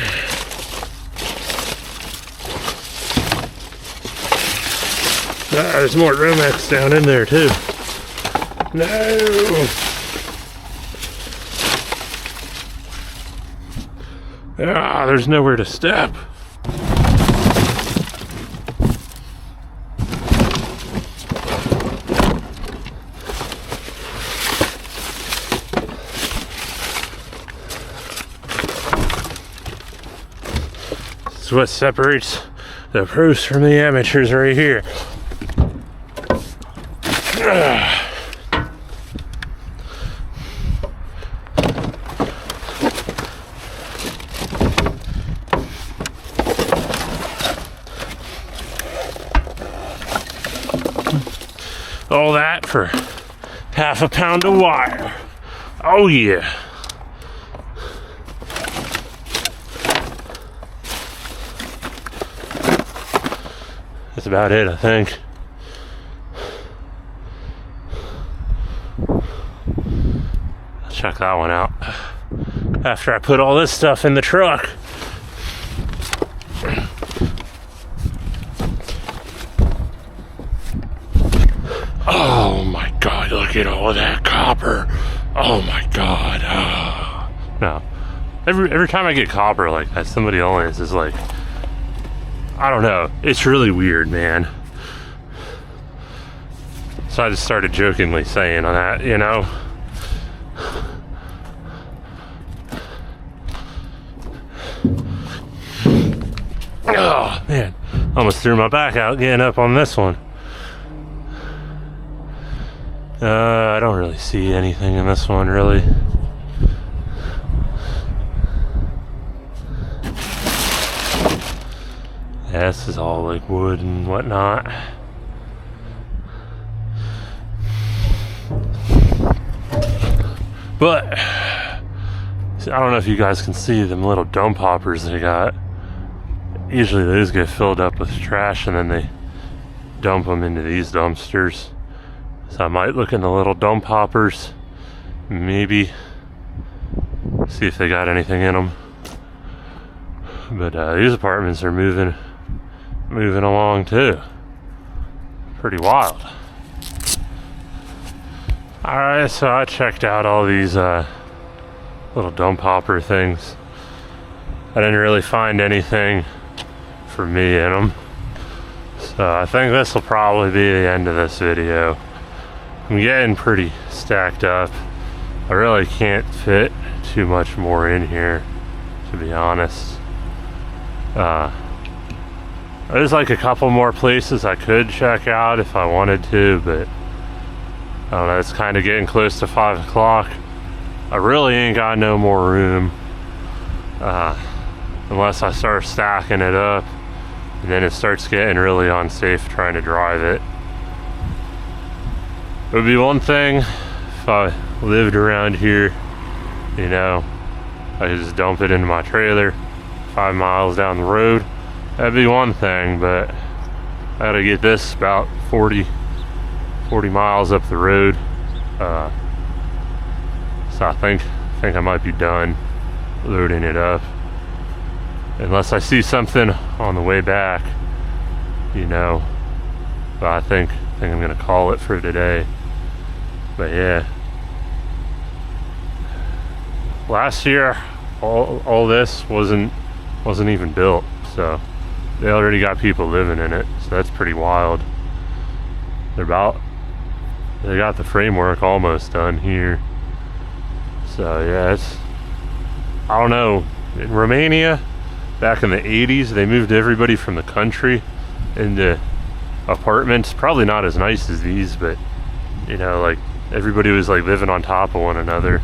There's more Romex down in there too. No! There's nowhere to step. This is what separates the pros from the amateurs right here. All that for half a pound of wire. Oh yeah. That's about it, I think. I'll check that one out after I put all this stuff in the truck. Oh my God, look at all that copper. Oh my God. Oh. No. Every time I get copper like that, somebody else is like, I don't know. It's really weird, man. So I just started jokingly saying on that, you know. Oh, man. Almost threw my back out getting up on this one. I don't really see anything in this one, really. Yeah, this is all like wood and whatnot. But I don't know if you guys can see them little dump hoppers they got. Usually those get filled up with trash and then they dump them into these dumpsters. So I might look in the little dump hoppers, maybe see if they got anything in them. But these apartments are moving along too. Pretty wild. Alright, so I checked out all these little dump hopper things. I didn't really find anything for me in them. So I think this will probably be the end of this video. I'm getting pretty stacked up. I really can't fit too much more in here, to be honest. There's like a couple more places I could check out if I wanted to, but I don't know, it's kind of getting close to 5 o'clock. I really ain't got no more room, unless I start stacking it up, and then it starts getting really unsafe trying to drive it. It would be one thing if I lived around here, you know, I could just dump it into my trailer 5 miles down the road. That'd be one thing, but I gotta get this about 40 miles up the road. So I think I might be done loading it up. Unless I see something on the way back, you know. But I think I'm gonna call it for today. But yeah, last year all this wasn't even built, so they already got people living in it, so that's pretty wild. They got the framework almost done here. So yeah, I don't know, in Romania back in the 80s they moved everybody from the country into apartments, probably not as nice as these, but you know, like everybody was like living on top of one another.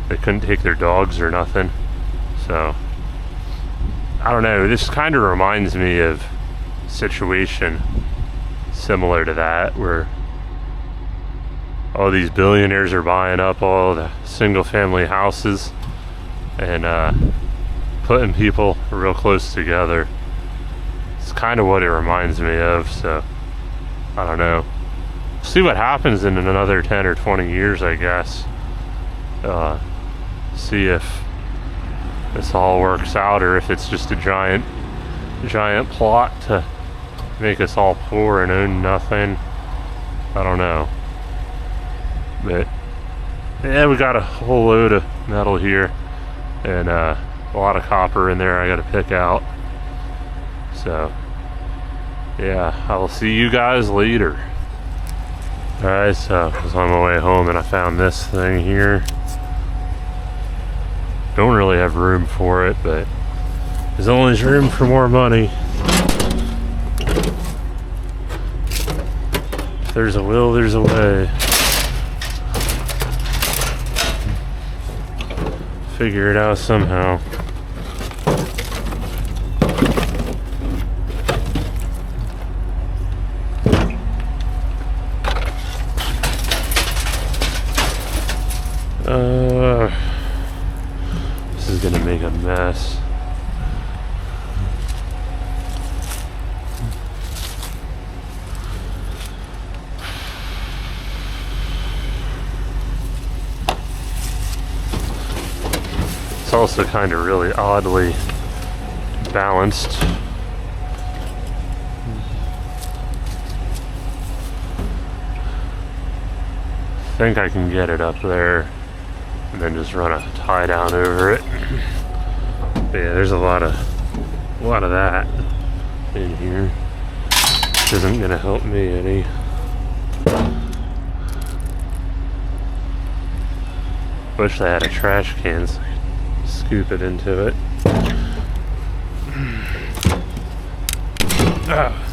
They couldn't take their dogs or nothing. So I don't know, this kind of reminds me of a situation similar to that, where all these billionaires are buying up all the single family houses and putting people real close together. It's kind of what it reminds me of, so I don't know. See what happens in another 10 or 20 years, I guess. See if this all works out, or if it's just a giant plot to make us all poor and own nothing. I don't know. But yeah, we got a whole load of metal here and a lot of copper in there I gotta pick out. So yeah, I will see you guys later. Alright, so I was on my way home and I found this thing here. Don't really have room for it, but there's always room for more money. If there's a will, there's a way. Figure it out somehow. It's also kind of really oddly balanced. I think I can get it up there and then just run a tie down over it. But yeah, there's a lot of that in here. Which isn't gonna help me any. Wish they had a trash can so I could scoop it into it. Ah.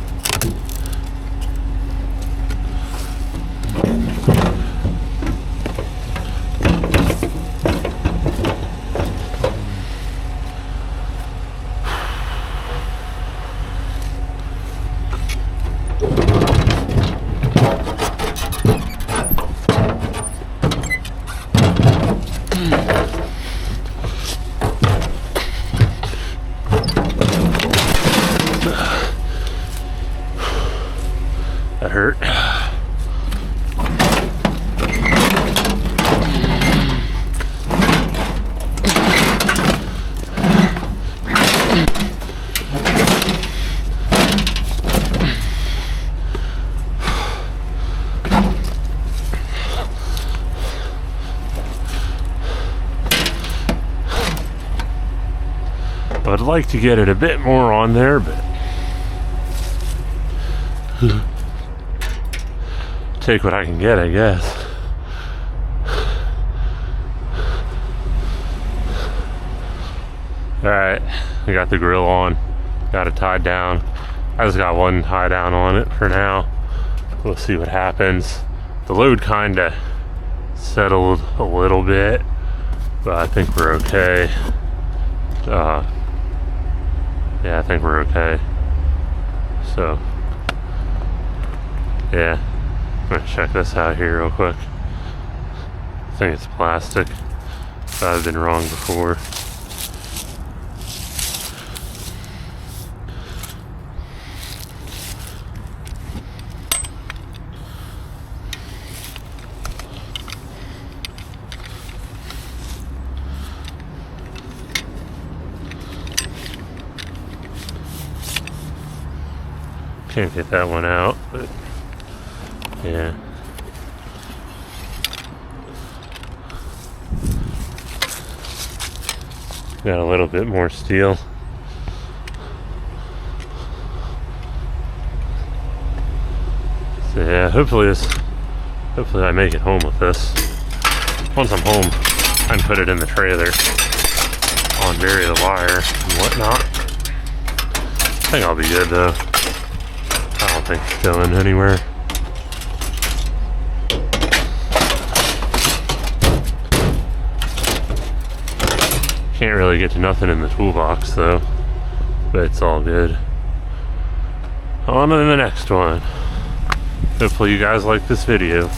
That hurt. I'd like to get it a bit more on there, but take what I can get, I guess. Alright, I got the grill on, got it tied down. I just got one tie down on it for now. We'll see what happens. The load kinda settled a little bit, but I think we're okay. Yeah, I think we're okay. So, yeah, I'm gonna check this out here real quick. I think it's plastic. I've been wrong before. Can't get that one out, but yeah. Got a little bit more steel. So yeah, hopefully I make it home with this. Once I'm home, I can put it in the trailer, unbury the wire and whatnot. I think I'll be good though. I don't think it's going anywhere. Can't really get to nothing in the toolbox though, but it's all good. On to the next one. Hopefully you guys like this video.